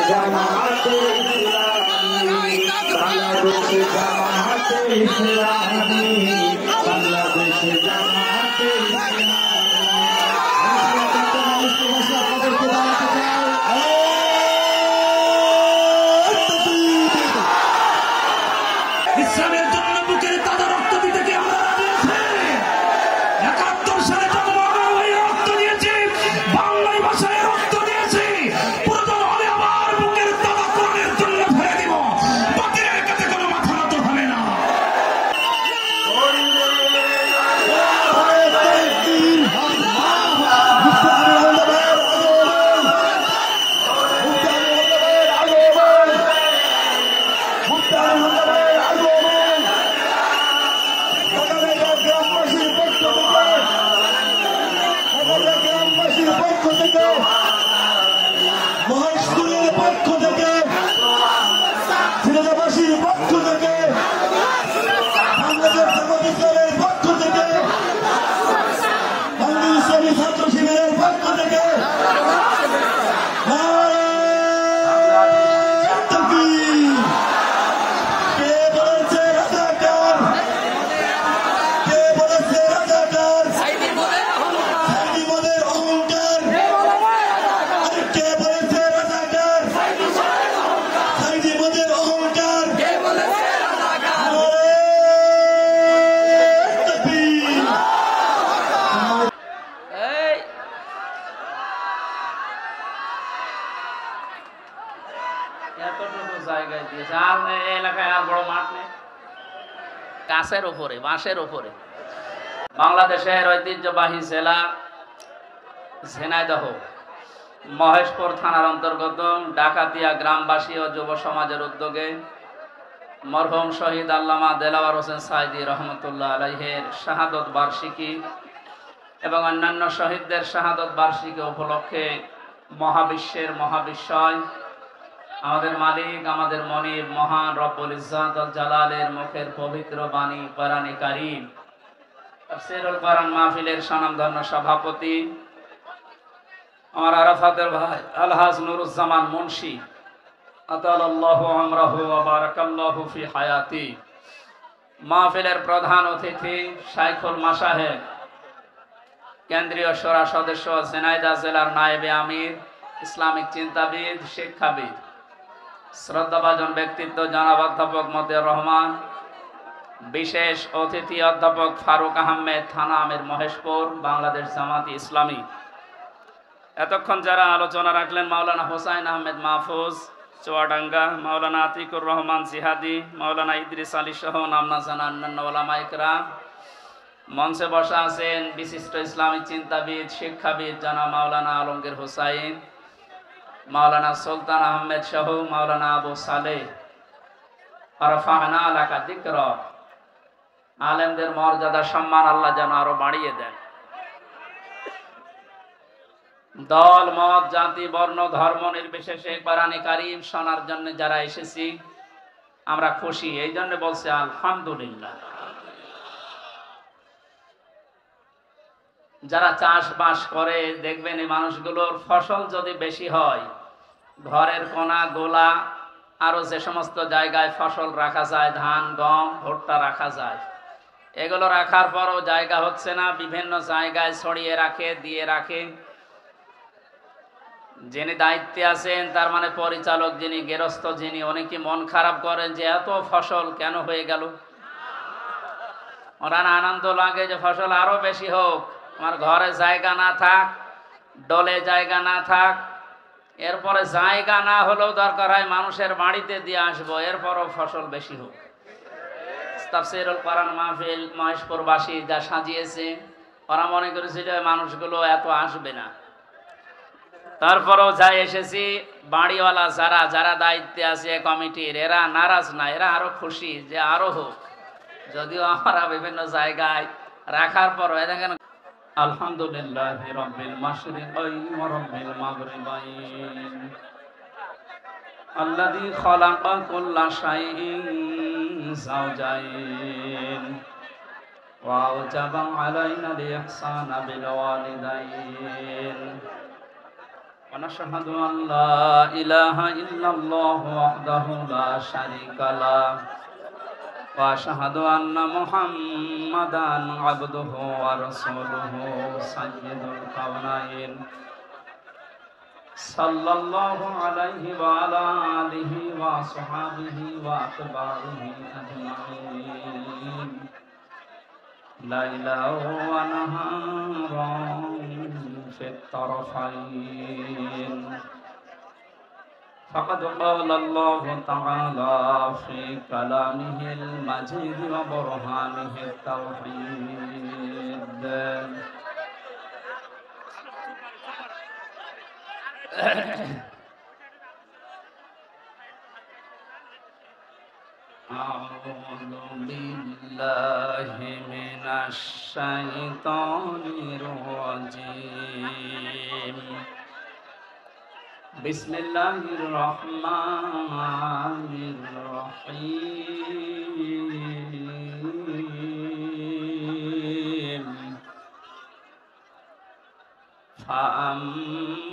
জামাতে ইসলামী বাংলাদেশ জামাতে ইসলামী বাংলাদেশ জামাতে ইসলামের জন্য বুকের তাজা রক্ত দিতে কি আমরা রাজি আছি? ৭১ সালে জন্মগ্রহণ হয়ে রক্ত দিয়েছি, বাংলায় ভাষায় রক্ত দিয়েছি, প্রয়োজন হলে আবার বুকের তাজা কোরআনের জন্য ফেলে দিব। বাতিলের কাছে কোনো মাথা নত হবে না। মহেশপুরের পক্ষ থেকে, সিলেটবাসীর পক্ষ থেকে, বাংলাদেশ জামাত ইসলামের পক্ষ থেকে, বাংলাদেশ ইসলামী ছাত্র শিবিরের পক্ষ থেকে কে বলেছে রাজাকার? কে বলেছে রাজাকার? সাইদিমদের অহংকার। কে বলেছে রাজাকার? সাইদিমদের অহংকার। এতটুকু জায়গায় দিয়েছে, আর এই এলাকায় আর বড় মাঠ নেই, গাছের ওপরে, বাঁশের ওপরে। বাংলাদেশের ঐতিহ্যবাহী জেলা ঝিনাইদহ মহেশপুর থানার অন্তর্গত ডাকাতিয়া গ্রামবাসী ও যুব সমাজের উদ্যোগে মরহুম শহীদ আল্লামা দেলাওয়ার হোসেন সাইদি রহমতুল্লাহ আলাইহের শাহাদত বার্ষিকী এবং অন্যান্য শহীদদের শাহাদত বার্ষিকী উপলক্ষে মহাবিশ্বের মহাবিশ্বয় আমাদের মালিক, আমাদের মনিব, মহান রব্বুল ইজ্জত ওয়াল জালালের মুখের পবিত্র বাণী কোরআনে কারীম তাফসীরুল কোরআন মাহফিলের স্বনামধন্য সভাপতি আমার আরাফাতের ভাই আলহাজ নুরুজ্জামান মুন্সি আতালাল্লাহু আমরাহু ওয়া বারাকাল্লাহু ফি হায়াতি, মাহফিলের প্রধান অতিথি শাইখুল মাশায়েখ, কেন্দ্রীয় শোরা সদস্য, ঝিনাইদহ জেলার নায়েবে আমির, ইসলামিক চিন্তাবিদ, শিক্ষাবিদ, শ্রদ্ধাভাজন ব্যক্তিত্ব জনাব অধ্যাপক মতিউর রহমান, বিশেষ অতিথি অধ্যাপক ফারুক আহমেদ, থানা আমির মহেশপুর, বাংলাদেশ জামাত ইসলামী। এতক্ষণ যারা আলোচনা রাখলেন মাওলানা হোসাইন আহমেদ মাহফুজ চুয়াডাঙ্গা, মাওলানা আতিকুর রহমান জিহাদি, মাওলানা ইদ্রিস আলী সহ নামনা জানা অন্যান্য ওলামা ইকরাম। মঞ্চে বসা আছেন বিশিষ্ট ইসলামী চিন্তাবিদ, শিক্ষাবিদ জনাব মাওলানা আলমগীর হোসাইন, মাওলানা সুলতান আহমেদ সহ মাওলানা আবু সালেহ। আরফানা লাকা যিকরক, আলেমদের মর্যাদা সম্মান আল্লাহ যেন আরো বাড়িয়ে দেন। দল, মত, জাতি, বর্ণ, ধর্ম নির্বিশেষে কোরআনে কারীম শোনার জন্য যারা এসেছি আমরা খুশি, এই জন্য বলছি আলহামদুলিল্লাহ। যারা চাষবাস করে দেখবেন এই মানুষগুলোর ফসল যদি বেশি হয়, ঘরের কোনা গোলা আরো যে সমস্ত জায়গায় ফসল রাখা যায়, ধান, গম, ভুট্টা রাখা যায়, এগুলো রাখার পরও জায়গা হচ্ছে না, বিভিন্ন জায়গায় ছড়িয়ে রাখে, দিয়ে রাখে। যিনি দায়িত্বে আছেন, তার মানে পরিচালক যিনি, গেরস্থ যিনি, অনেকে মন খারাপ করেন যে এত ফসল কেন হয়ে গেল। ওনার আনন্দ লাগে যে ফসল আরো বেশি হোক, আমার ঘরে জায়গা না থাক, ডলে জায়গা না থাক, এরপরে জায়গা না হলেও দরকার হয় মানুষের বাড়িতে দিয়ে আসবো, এরপরও ফসল বেশি হোক। তাফসীরুল কোরআন মাহফিল মহেশপুরবাসী যা সাজিয়েছে, ওরা মনে করেছিল মানুষগুলো এত আসবে না, তারপরেও যাই এসেছি। বাড়িওয়ালা যারা যারা দায়িত্বে আছে কমিটির, এরা নারাজ না, এরা আরো খুশি যে আরো হোক, যদিও আমরা বিভিন্ন জায়গায় রাখার পরও দেখেন। আলহামদুলিল্লাহ রাব্বিল মাশরিকাইন ওয়া রাব্বিল মাগরিবাইন আল্লাযী খালাকা কুল্লা শাইইন যাওজাইন ওয়া আওজাবা আলাইনা আল-ইহসানা বিল ওয়ালিদাইন ونشهد أن لا إله إلا الله وحده لا شريك له وأشهد أن محمدا عبده ورسوله سيد الكونين صلى الله عليه وعلى آله وصحبه وأتباعه أجمعين ليلا ونهارا في الطرفين فقد قال الله تعالى في كلامه المجيد وبرهانه التوحيد أعوذ بالله من الشيطان الرجيم بسم الله الرحمن الرحيم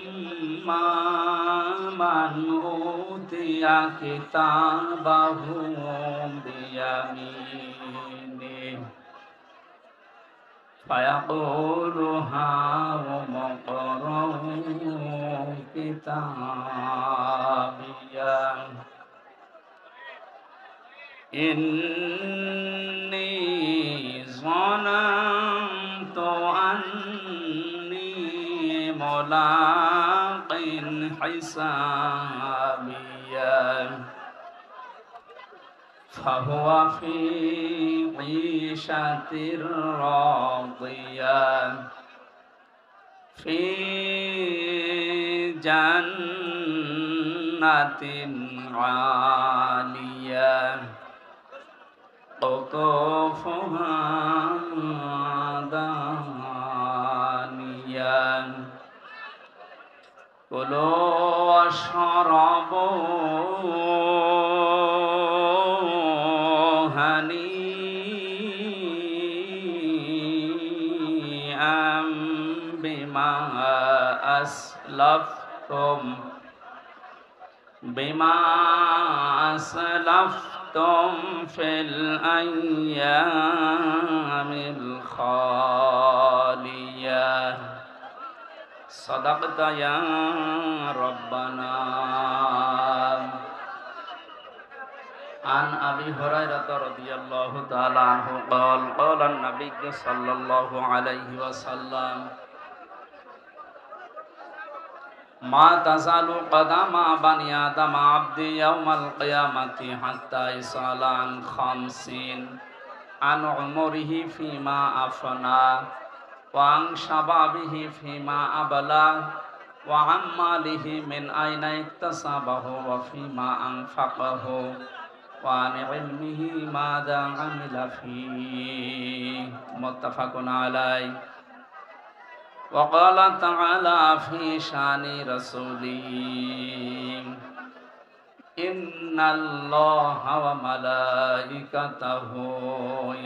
فأما من أوتي كتابه بيمينه فيقول هاؤم اقرءوا كتابيه إني ظننت أني ملاق حسابيه فهو في عيشة راضية في جنة عالية قطوفها دانية كلوا واشربوا هنيئا بما أسلفتم في الأيام الخالية صدقت يا ربنا. عن أبي هريرة رضي الله تعالى عنه قال قال النبي صلى الله عليه وسلم ما تزال قدم بني آدم عبد يوم القيامة حتى يسأل عن 50 عن عمره فيما أفنى وعن شبابه فيما أبلى وعن ماله من أين اكتسبه وفيما أنفقه وعن علمه ماذا عمل فيه متفق عليه. وقال تعالى في شان رسوله إن الله وملائكته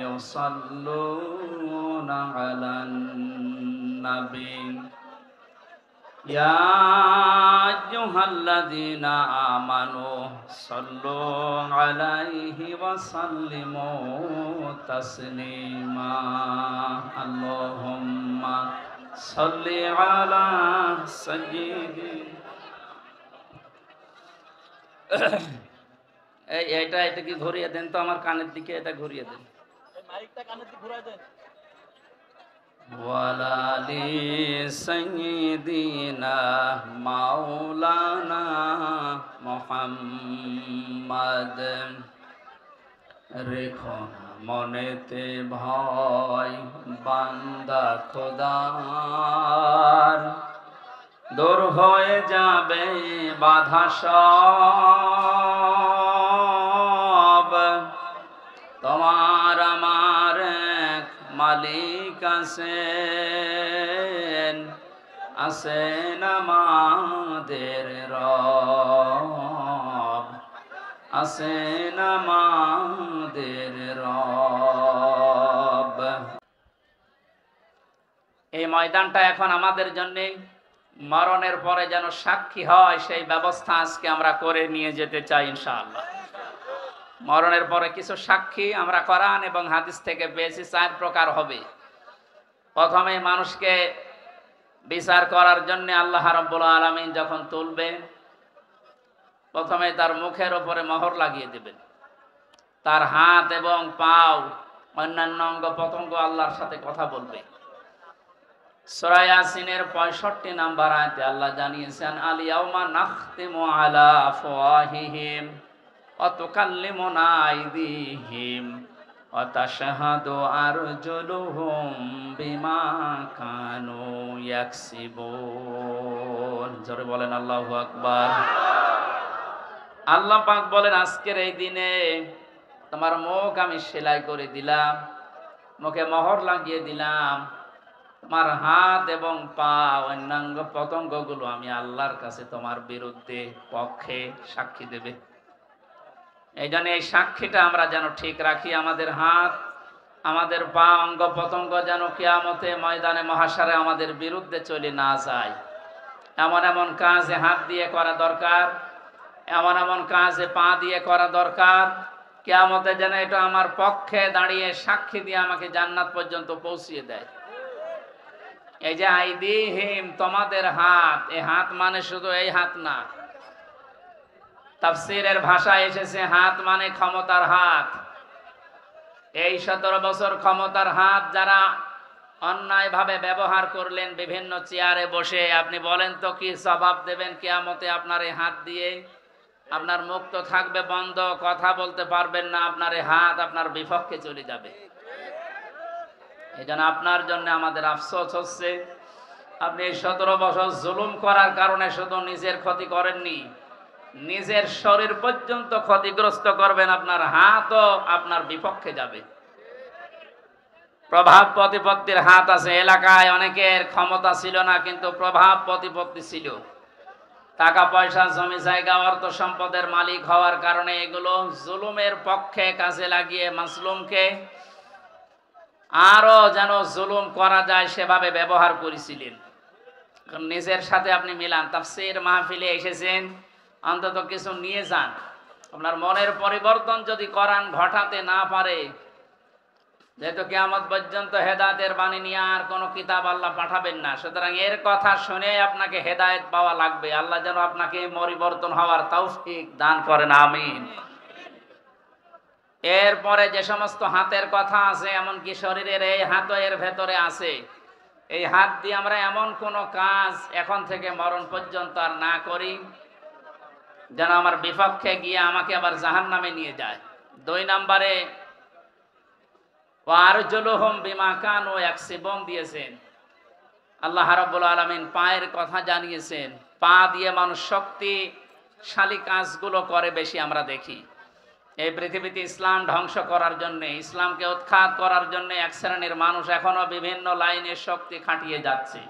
يصلون على النبي يا أيها الذين آمنوا صلوا عليه وسلموا تسليما اللهم صل على سيدنا এটা কি ঘুরিয়ে দেন তো আমার কানের দিকে এটা ঘুরিয়ে দেন মাইকটা কানের দিকে ঘুরায় দেন ওয়ালালি সাইয়্যিদিনা মাওলানা মুহাম্মদ রেখো মনেতে ভয় বান্দা খোদার দূর হয়ে যাবে বাধা সব তোমার আমার এক মালিক আছেন আমাদের রব আছেন আমাদের রব। এই ময়দানটা এখন আমাদের জন্য মরণের পরে যেন সাক্ষী হয় সেই ব্যবস্থা আজকে আমরা করে নিয়ে যেতে চাই ইনশাআল্লাহ। মরণের পরে কিছু সাক্ষী আমরা কোরআন এবং হাদিস থেকে পেয়েছি, 4 প্রকার হবে। প্রথমে মানুষকে বিচার করার জন্য আল্লাহ রাব্বুল আলামিন যখন তুলবেন, প্রথমে তার মুখের উপরে মোহর লাগিয়ে দেবেন। তার হাত এবং পাও অন্যান্য অঙ্গ প্রত্যঙ্গ আল্লাহর সাথে কথা বলবে। সূরা ইয়াসিনের 65 নম্বর আয়াতে আল্লাহ জানিয়েছেন, আল ইয়াউমা নাখতিমু আলা আফওয়াহিহিম ওয়া তুকাল্লিমুনা আইদিহিম ওয়া তাশহাদু আরজুলুহুম বিমা কানু ইয়াকসিবুন। জোরে বলেন আল্লাহু আকবার। আল্লাহ পাক বলেন, আজকের এই দিনে তোমার মুখ আমি সেলাই করে দিলাম, মুখে মোহর লাগিয়ে দিলাম, তোমার হাত এবং পা অন্যাঙ্গ পতঙ্গগুলো আমি আল্লাহর কাছে তোমার বিরুদ্ধে পক্ষে সাক্ষী দেবে। এই জন্য এই সাক্ষীটা আমরা যেন ঠিক রাখি। আমাদের হাত, আমাদের পা, অঙ্গ পতঙ্গ যেন কিয়ামতে ময়দানে মহাশারে আমাদের বিরুদ্ধে চলে না যায়। এমন এমন কাজে হাত দিয়ে করা দরকার, এমন এমন কাজে পা দিয়ে করা দরকার, কিয়ামতে যেন এটা আমার পক্ষে দাঁড়িয়ে সাক্ষী দিয়ে আমাকে জান্নাত পর্যন্ত পৌঁছিয়ে দেয়। এই যে আইদিহিম, তোমাদের হাত, এই হাত মানে শুধু এই হাত না। তাফসীরের ভাষায় এসেছে হাত মানে ক্ষমতার হাত। এই 17 বছর ক্ষমতার হাত যারা অন্যায়ভাবে ব্যবহার করলেন বিভিন্ন চেয়ারে বসে, আপনি বলেন তো কি জবাব দেবেন কিয়ামতে আপনার এই হাত দিয়ে? আপনার মুখ তো থাকবে বন্ধ, কথা বলতে পারবেন না, আপনার এই হাত আপনার বিপক্ষে চলে যাবে। এই জন্য আপনার জন্য আমাদের আফসোস হচ্ছে, আপনি এই 17 বছর জুলুম করার কারণে শুধু নিজের ক্ষতি করেননি, নিজের শরীর পর্যন্ত ক্ষতিগ্রস্ত করবেন, আপনার হাতও আপনার বিপক্ষে যাবে। প্রভাব প্রতিপত্তির হাত আছে। এলাকায় অনেকের ক্ষমতা ছিল না, কিন্তু প্রভাব প্রতিপত্তি ছিল। টাকা পয়সা, জমি জায়গা, অর্থ সম্পদের মালিক হওয়ার কারণে এগুলো জুলুমের পক্ষে কাজে লাগিয়ে মাসলুমকে আরো যেন জুলুম করা যায় সেভাবে ব্যবহার করেছিলেন। নিজের সাথে আপনি মিলান। তাফসীর মাহফিলে এসেছেন, অন্তত কিছু নিয়ে যান। আপনার মনের পরিবর্তন যদি কোরআন ঘটাতে না পারে, যেহেতু কিয়ামত পর্যন্ত হেদায়েতের বাণী নিয়ে আর কোনো কিতাব আল্লাহ পাঠাবেন না, সুতরাং এর কথা শুনে আপনাকে হেদায়েত পাওয়া লাগবে। আল্লাহ যেন আপনাকে পরিবর্তন হওয়ার তৌফিক দান করেন, আমিন। এরপরে যে সমস্ত হাতের কথা আছে, এমনকি শরীরের এই হাতও এর ভেতরে আছে। এই হাত দিয়ে আমরা এমন কোনো কাজ এখন থেকে মরণ পর্যন্ত আর না করি যেন আমার বিপক্ষে গিয়ে আমাকে আবার জাহান্নামে নিয়ে যায়। 2 নম্বরে ওয়ারজুলুহুম বিমা কানু ইয়াকসিবুন দিয়েছেন। আল্লাহ রাব্বুল আলামিন পায়ের কথা জানিয়েছেন। পা দিয়ে মানুষ শক্তিশালী কাজগুলো করে বেশি আমরা দেখি। এই পৃথিবীতে ইসলাম ধ্বংস করার জন্য, ইসলামকে উৎখাত করার জন্য এক শ্রেণীর মানুষ এখনো বিভিন্ন লাইনে শক্তি খাটিয়ে যাচ্ছে।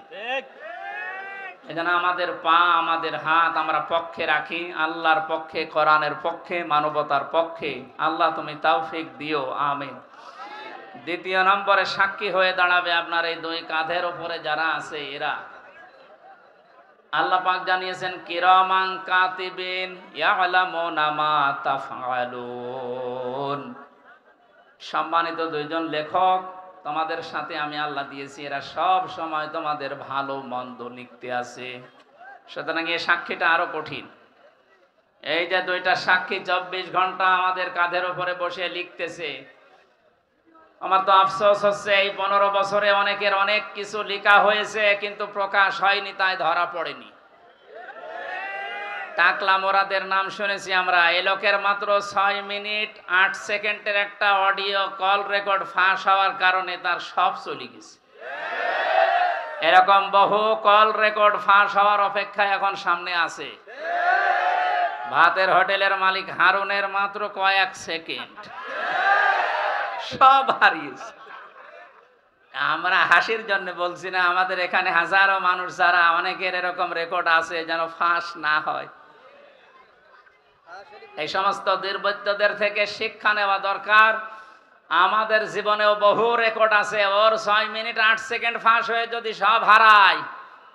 এজন্য আমাদের পা, আমাদের হাত আমরা পক্ষে রাখি, আল্লাহর পক্ষে, কোরআনের পক্ষে, মানবতার পক্ষে। আল্লাহ তুমি তৌফিক দিও, আমিন। 2 নম্বরে সাক্ষী হয়ে দাঁড়াবে আপনার এই 2 কাঁধের উপরে যারা আছে এরা। আল্লাহ পাক জানিয়েছেন, কিরামান কাতিবিন ইয়ালামুনা মা তাফআলুন। সম্মানিত 2 জন লেখক তোমাদের সাথে আমি আল্লাহ দিয়েছি, এরা সব সময় তোমাদের ভালো মন্দ লিখতে আছে। সুতরাং এই সাক্ষীটা আরো কঠিন। এই যে 2টা সাক্ষী 24 ঘন্টা আমাদের কাঁধের উপরে বসে লিখতেছে। আমার তো আফসোস হচ্ছে, এই 15 বছরে অনেকের অনেক কিছু লেখা হয়েছে কিন্তু প্রকাশ হয়নি, তাই ধরা পড়েনি। টাকলা মোরাদের নাম শুনেছি আমরা। এই লোকের মাত্র 6 মিনিট 8 সেকেন্ডের একটা অডিও কল রেকর্ড ফাঁস হওয়ার কারণে তার সব চলে গেছে। এরকম বহু কল রেকর্ড ফাঁস হওয়ার অপেক্ষায় এখন সামনে আছে। ভাতের হোটেলের মালিক হারুনের মাত্র কয়েক সেকেন্ড, সব হারিয়েছে। আমরা হাসির জন্য বলছি না, আমাদের এখানে হাজারো মানুষ যারা অনেকের এরকম রেকর্ড আছে, যেন ফাঁস না হয়। এই সমস্ত দুর্বৃত্তদের থেকে শিক্ষা নেওয়া দরকার। আমাদের জীবনেও বহু রেকর্ড আছে, ওর 6 মিনিট 8 সেকেন্ড ফাঁস হয়ে যদি সব হারায়,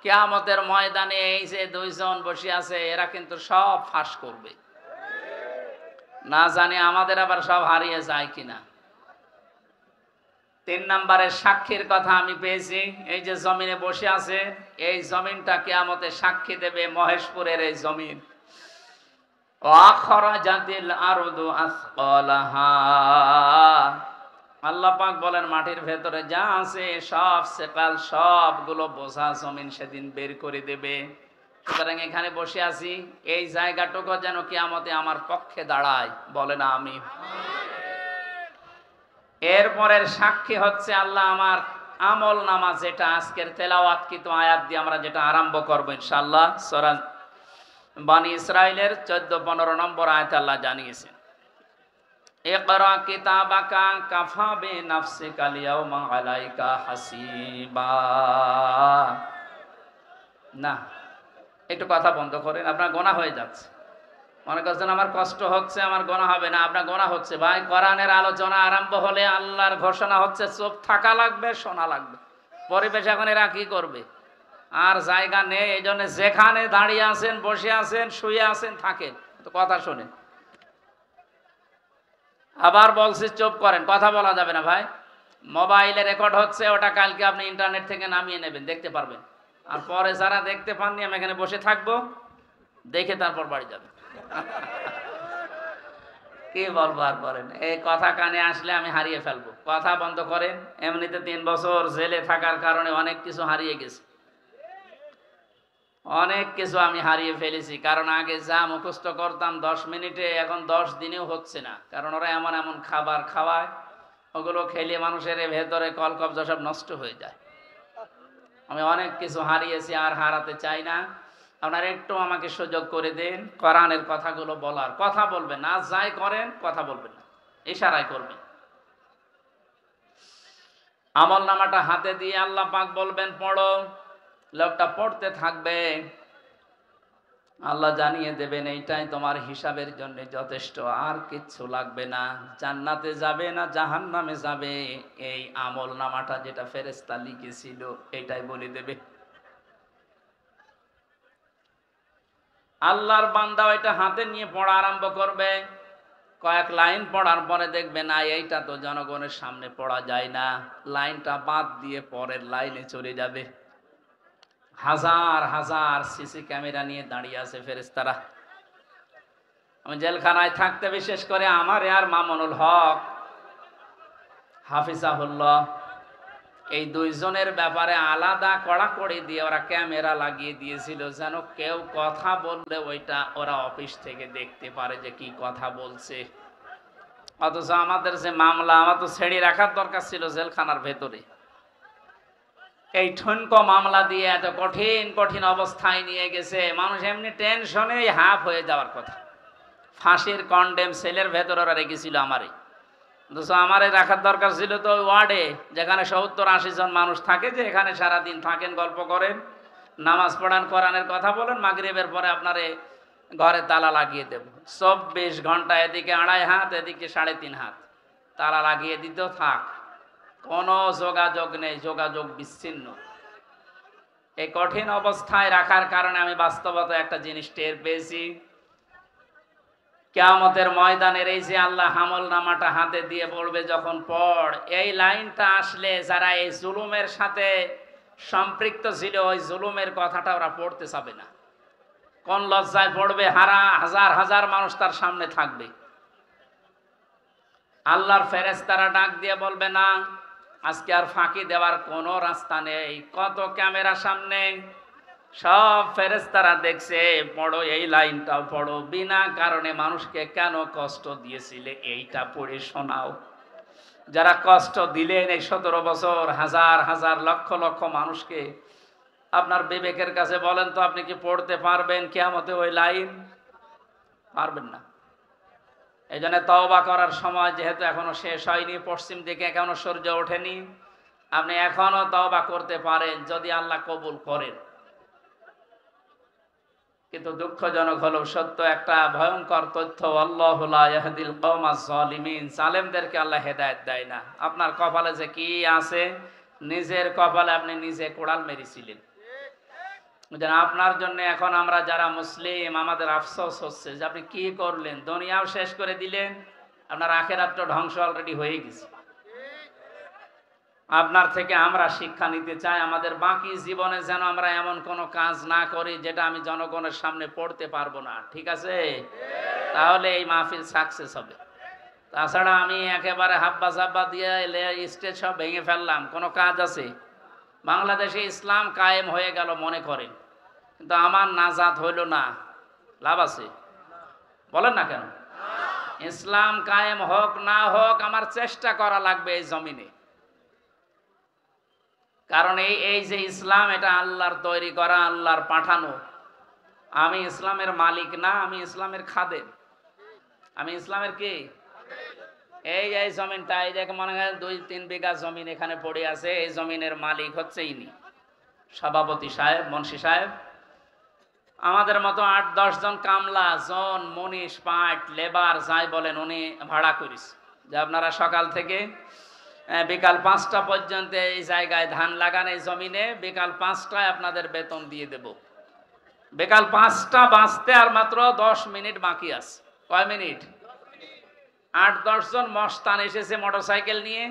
কিয়ামতের ময়দানে এই যে দুইজন বসে আছে এরা কিন্তু সব ফাঁস করবে, না জানি আমাদের আবার সব হারিয়ে যায় কিনা। 3 নম্বরের সাক্ষীর কথা আমি পেয়েছি। এই যে জমিনে বসে আছে, এই জমিনটা কিয়ামতে সাক্ষী দেবে, মহেশপুরের এই জমিন। আখরাজাতিল আরদু আসকালাহা, আল্লাহ পাক বলেন মাটির ভেতরে যা আছে সব সেকাল, সবগুলো বোঝা জমিন সেদিন বের করে দেবে। সুতরাং এখানে বসে আছি, এই জায়গাটুকু যেন কিয়ামতে আমার পক্ষে দাঁড়ায়, বলে না আমি। এরপরের সাক্ষী হচ্ছে আল্লাহ আমার আমল নামা, যেটা আজকের তেলাওয়াতকৃত আয়াত দিয়ে আমরা যেটা আরম্ভ করব ইনশাআল্লাহ। সূরা বানি ইসরাইলের 14-15 নম্বর আয়াতে আল্লাহ জানিয়েছেন, ইকরা কিতাবাকা কাফা বিনাফসিকাল ইয়াওমা আলাইকা হাসিবা। না, একটু কথা বন্ধ করেন, আপনার গোনা হয়ে যাচ্ছে। মনে করছেন আমার কষ্ট হচ্ছে, আমার গোনা হবে না, আপনার গোনা হচ্ছে। ভাই, কোরআনের আলোচনা আরম্ভ হলে আল্লাহর ঘোষণা হচ্ছে চুপ থাকা লাগবে, শোনা লাগবে। পরিবেশ এখন এরা কি করবে, আর জায়গা নেই। এই জন্য যেখানে দাঁড়িয়ে আছেন, বসে আছেন, শুয়ে আছেন, থাকেন, তো কথা শোনেন। আবার বলছি চুপ করেন, কথা বলা যাবে না ভাই। মোবাইলে রেকর্ড হচ্ছে, ওটা কালকে আপনি ইন্টারনেট থেকে নামিয়ে নেবেন, দেখতে পারবেন। আর পরে যারা দেখতে পাননি, আমি এখানে বসে থাকবো, দেখে তারপর বাড়ি যাবে। কি বলবো আর বলেন, এই কথা কানে আসলে আমি হারিয়ে ফেলবো। কথা বন্ধ করেন। এমনিতে 3 বছর জেলে থাকার কারণে অনেক কিছু হারিয়ে গেছে, অনেক কিছু আমি হারিয়ে ফেলেছি। কারণ আগে যা মুখস্থ করতাম 10 মিনিটে, এখন 10 দিনেও হচ্ছে না। কারণ ওরা এমন এমন খাবার খাওয়ায়, ওগুলো খেলে মানুষের ভেতরে কলকব্জা সব নষ্ট হয়ে যায়। আমি অনেক কিছু হারিয়েছি, আর হারাতে চাই না। আপনারা একটু আমাকে সুযোগ করে দিন কোরআনের কথাগুলো বলার। কথা বলবেন না, যাই করেন কথা বলবেন না, ইশারায় করবেন। আমল নামাটা হাতে দিয়ে আল্লাহ পাক বলবেন পড়ো, লোকটা পড়তে থাকবে। আল্লাহ জানিয়ে দেবেন এইটাই তোমার হিসাবের জন্য যথেষ্ট, আর কিচ্ছু লাগবে না। জান্নাতে যাবে না জাহান্নামে যাবে, এই আমল নামাটা যেটা ফেরেশতা লিখেছিল এটাই বলে দেবে। আল্লাহর বান্দা এটা হাতে নিয়ে পড়া আরম্ভ করবে। কয়েক লাইন পড়ার পরে দেখবে না, এইটা তো জনগণের সামনে পড়া যায় না, লাইনটা বাদ দিয়ে পরের লাইনে চলে যাবে। হাজার হাজার সিসি ক্যামেরা নিয়ে দাঁড়িয়ে আছে ফেরেশতারা। আমি জেলখানায় থাকতে বিশেষ করে আমার আর মামুনুল হক হাফিজাহুল্লাহ, এই 2 জনের ব্যাপারে আলাদা কড়াকড়ি দিয়ে ওরা ক্যামেরা লাগিয়ে দিয়েছিল, যেন কেউ কথা বললে ওইটা ওরা অফিস থেকে দেখতে পারে যে কি কথা বলছে। অথচ আমাদের যে মামলা, আমার তো ছেড়ে রাখার দরকার ছিল জেলখানার ভেতরে। এই ঠনকো মামলা দিয়ে এত কঠিন কঠিন অবস্থায় নিয়ে গেছে, মানুষ এমনি টেনশনে হাফ হয়ে যাওয়ার কথা। ফাঁসির কন্ডেম সেলের ভেতর ওরা রেখেছিল আমারই। আমারে রাখার দরকার ছিল তো ওই ওয়ার্ডে, যেখানে 70-80 জন মানুষ থাকে, যে এখানে সারাদিন থাকেন, গল্প করেন, নামাজ পড়ান, কোরআনের কথা বলেন, মাগরিবের পরে আপনারে ঘরে তালা লাগিয়ে দেব। 24 ঘন্টা এদিকে 2.5 হাত, এদিকে 3.5 হাত তালা লাগিয়ে দিত, থাক, কোনো যোগাযোগ নেই, যোগাযোগ বিচ্ছিন্ন। এই কঠিন অবস্থায় রাখার কারণে আমি বাস্তবতা একটা জিনিস টের পেয়েছি। কিয়ামতের ময়দানের এই যে আল্লাহ আমল নামাটা হাতে দিয়ে বলবে যখন পড়, এই লাইনটা আসলে যারা এই জুলুমের সাথে সম্পৃক্ত ছিল, ওই জুলুমের কথাটা ওরা পড়তে চাবে না। কোন লজ্জায় পড়বে, হাজার হাজার মানুষ তার সামনে থাকবে। আল্লাহর ফেরেশতারা ডাক দিয়ে বলবে না, আজকে আর ফাঁকি দেওয়ার কোনো রাস্তা নেই। কত ক্যামেরা সামনে, সব ফেরেশতারা দেখছে, পড়ো, এই লাইনটাও পড়ো, বিনা কারণে মানুষকে কেন কষ্ট দিয়েছিলে এইটা পড়ে শোনাও। যারা কষ্ট দিলেন এই 17 বছর, হাজার হাজার লক্ষ লক্ষ মানুষকে, আপনার বিবেকের কাছে বলেন তো, আপনি কি পড়তে পারবেন কিয়ামতে ওই লাইন? পারবেন না। এই জন্য তওবা করার সময় যেহেতু এখনো শেষ হয়নি, পশ্চিম দিকে এখনো সূর্য ওঠেনি, আপনি এখনো তওবা করতে পারেন যদি আল্লাহ কবুল করেন। কিন্তু দুঃখজনক হলো সত্য একটা ভয়ঙ্কর তথ্য, আল্লাহু লা ইয়াহদিল কওমাজ জালিমিন, জালেমদেরকে আল্লাহ হেদায়েত দেয় না। আপনার কপালে যে কি আছে, নিজের কপালে আপনি নিজে কোড়াল মেরেছিলেন। যেন আপনার জন্য এখন আমরা যারা মুসলিম আমাদের আফসোস হচ্ছে যে আপনি কি করলেন, দুনিয়াও শেষ করে দিলেন, আপনার আখিরাতটা ধ্বংস অলরেডি হয়ে গেছে। আপনার থেকে আমরা শিক্ষা নিতে চাই, আমাদের বাকি জীবনে যেন আমরা এমন কোনো কাজ না করি যেটা আমি জনগণের সামনে পড়তে পারবো না, ঠিক আছে? তাহলে এই মাহফিল সাকসেস হবে। তাছাড়া আমি একেবারে হাব্বা জাব্বা দিয়ে স্টেজ সব ভেঙে ফেললাম, কোনো কাজ আছে? বাংলাদেশে ইসলাম কায়েম হয়ে গেল মনে করেন, কিন্তু আমার নাজাত হইল না, লাভ আছে? বলেন না কেন? ইসলাম কায়েম হোক না হোক আমার চেষ্টা করা লাগবে এই জমিনে। কারণ এই যে ইসলাম, এটা আল্লাহর তৈরি করা, আল্লাহর পাঠানো। আমি ইসলামের মালিক না, আমি ইসলামের খাদেম। আমি ইসলামের কি? এই জমিনটা, এই যে মনে হয় 2-3 বিঘা জমিন এখানে পড়ে আছে, এই জমিনের মালিক হচ্ছে ইনি, সভাপতি সাহেব, মুন্সি সাহেব। আমাদের মতো 8-10 জন কামলা, জন, মনীষ, পাট, লেবার যাই বলেন, উনি ভাড়া করিস যে আপনারা সকাল থেকে বিকাল 5টা পর্যন্ত এই জায়গায় ধান লাগান, এই জমিনে বিকাল 5টায় আপনাদের বেতন দিয়ে দেব। বিকাল 5টা বাজতে আর মাত্র 10 মিনিট বাকি আছে। কয় মিনিট? 8-10 জন মস্তান এসেছে মোটরসাইকেল নিয়ে,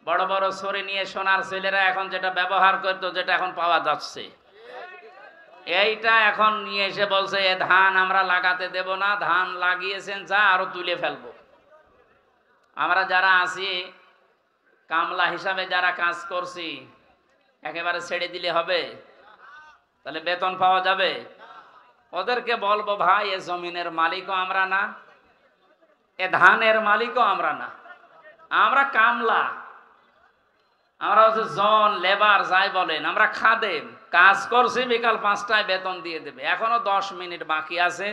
বড় বড় ছড়ি নিয়ে, সোনার ছেলেরা এখন যেটা ব্যবহার করতো, যেটা এখন পাওয়া যাচ্ছে, এইটা এখন নিয়ে এসে বলছে এ ধান আমরা লাগাতে দেব না, ধান লাগিয়েছেন যা আরো তুলে ফেলবো। আমরা যারা আছি কামলা হিসাবে যারা কাজ করছি, একেবারে ছেড়ে দিলে হবে? তাহলে বেতন পাওয়া যাবে? ওদেরকে বলবো ভাই, এ জমিনের মালিকও আমরা না, এ ধানের মালিকও আমরা না, আমরা কামলা, আমরা হচ্ছে জন, লেবার যাই বলেন, আমরা খাদেম, কাজ করছি, বিকাল 5টায় বেতন দিয়ে দেবে। এখনো 10 মিনিট বাকি আছে,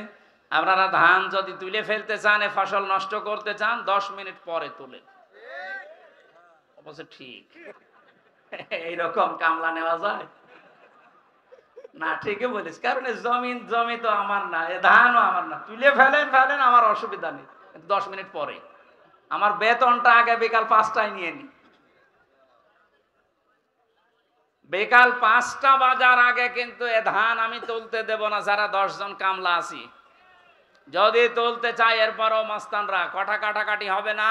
আপনারা ধান যদি তুলে ফেলতে চান, এ ফসল নষ্ট করতে চান, 10 মিনিট পরে তুলে। অবশ্য ঠিক এইরকম কামলা নেওয়া যায় না? ঠিকই বলিস, কারণ জমি তো আমার না, এ ধানও আমার না, তুলে ফেলেন আমার অসুবিধা নেই, 10 মিনিট পরে আমার বেতনটা আগে বিকাল 5টায় নিয়ে নি। বিকাল 5টা বাজার আগে কিন্তু এ ধান আমি তুলতে দেব না, যারা 10 জন কামলা আছি। যদি তুলতে চাই এরপরও মাস্তানরা কটা কাটাকাটি হবে না,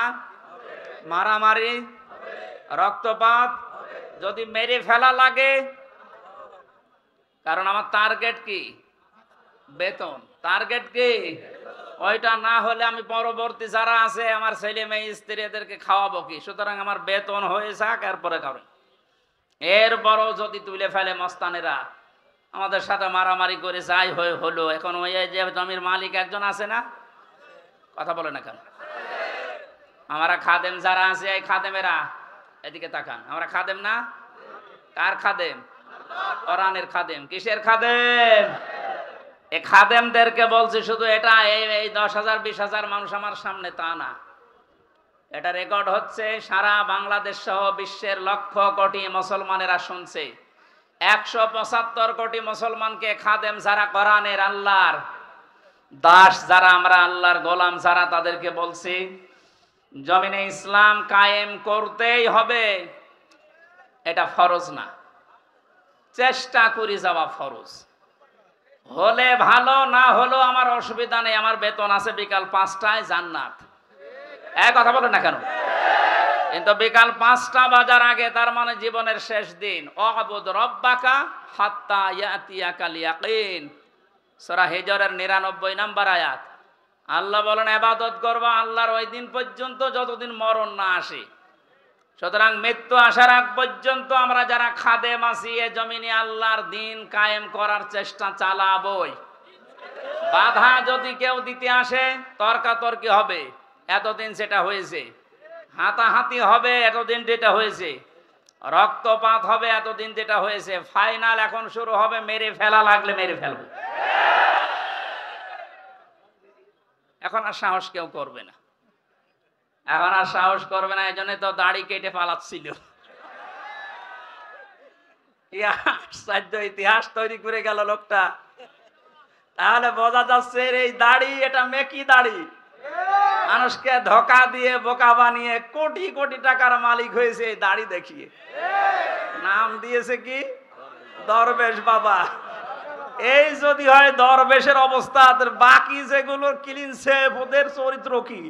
মারামারি, রক্তপাত, যদি মেরে ফেলা লাগে। কারণ আমার টার্গেট কি? বেতন। টার্গেট কি? ওইটা না হলে আমি পরবর্তী যারা আছে আমার ছেলে মেয়ে স্ত্রী এদেরকে খাওয়াবো কি? সুতরাং আমার বেতন হয়ে যাক, এরপরে খাবেন। এরপরও যদি তুলে ফেলে মস্তানেরা, আমাদের সাথে মারামারি করে যাই হলো। এখন ওই যে জমির মালিক একজন আছে না, কথা বলে না কেন? আমরা খাদেম যারা আছে, এই খাদেমেরা এদিকে তাকান, আমরা খাদেম না? কার খাদেম? কোরআনের খাদেম। কিসের খাদেম? এই খাদেমদেরকে বলছি শুধু এটা এই 10,000 20,000 মানুষ আমার সামনে তা না, এটা রেকর্ড হচ্ছে, সারা বাংলাদেশ সহ বিশ্বের লক্ষ কোটি মুসলমানেরা শুনছে। 175 কোটি মুসলমানকে খাদেম যারা, কোরআনের আল্লাহর দাস যারা, আমরা আল্লাহর গোলাম যারা, তাদেরকে বলছি জমিনে ইসলাম কায়েম করতেই হবে। এটা ফরজ না, চেষ্টা করি যাওয়া ফরজ। হলে ভালো, না হলো আমার অসুবিধা নেই, আমার বেতন আছে বিকাল 5টায়, জান্নাত। এক কথা বলেন না কেন? কিন্তু বিকাল 5টা বাজার আগে, তার মানে জীবনের শেষ দিন, অবুদ রব্বাকা হাত্তা ইয়াতিয়াকাল ইয়াকিন, সূরা হিজরের 99 নম্বর আয়াত। আল্লাহ বলেন ইবাদত করবা আল্লাহর ওই দিন পর্যন্ত যতদিন মরণ না আসে। সুতরাং মৃত্যু আসার আগ পর্যন্ত আমরা যারা খাদেম আছি, এ জমিনে আল্লাহর দিন কায়েম করার চেষ্টা চালাবই। বাধা যদি কেউ দিতে আসে, তর্কাতর্কি হবে, এতদিন সেটা হয়েছে, হাতাহাতি হবে, এতদিন যেটা হয়েছে, রক্তপাত হবে, এতদিন যেটা হয়েছে, ফাইনাল এখন শুরু হবে, মেরে ফেলা লাগলে মেরে ফেলবো। এখন আর সাহস কেউ করবে না, এখন আর সাহস করবে না। এই জন্য তো দাড়ি কেটে পালাচ্ছিল। ইতিহাস তৈরি করে গেল লোকটা। তাহলে বোঝা যাচ্ছে এই দাড়ি, এটা মেকি দাড়ি, মানুষকে ধোকা দিয়ে বোকা বানিয়ে কোটি কোটি টাকার মালিক হয়েছে এই দাড়ি দেখিয়ে। নাম দিয়েছে কি? দরবেশ বাবা। এই যদি হয় দরবেশের অবস্থা, বাকি যেগুলোর ক্লিন সেফ ওদের চরিত্র কি?